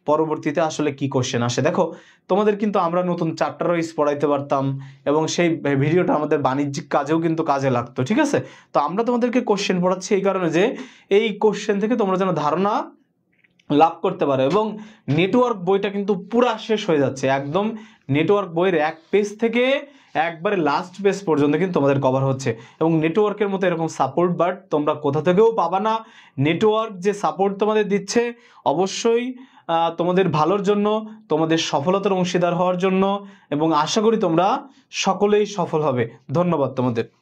পরবর্তীতে আসলে কি কোশ্চেন আসে। দেখো, তোমাদের কিন্তু আমরা নতুন চ্যাপ্টার ওয়াইজ পড়াইতে পারতাম, এবং সেই ভিডিওটা আমাদের বাণিজ্যিক কাজেও কিন্তু কাজে লাগতো, ঠিক আছে? তো আমরা তোমাদেরকে কোশ্চেন পড়াচ্ছি এই কারণে যে এই কোশ্চেন থেকে তোমরা যেন ধারণা লাভ করতে পারো। এবং নেটওয়ার্ক বইটা কিন্তু পুরা শেষ হয়ে যাচ্ছে, একদম নেটওয়ার্ক বইয়ের এক পেজ থেকে একবারে লাস্ট পেজ পর্যন্ত কিন্তু তোমাদের কভার হচ্ছে। এবং নেটওয়ার্কের মতো এরকম সাপোর্ট বাট তোমরা কোথা থেকেও পাবা না। নেটওয়ার্ক যে সাপোর্ট তোমাদের দিচ্ছে, অবশ্যই তোমাদের ভালোর জন্য, তোমাদের সফলতার অংশীদার হওয়ার জন্য, এবং আশা করি তোমরা সকলেই সফল হবে। ধন্যবাদ তোমাদের।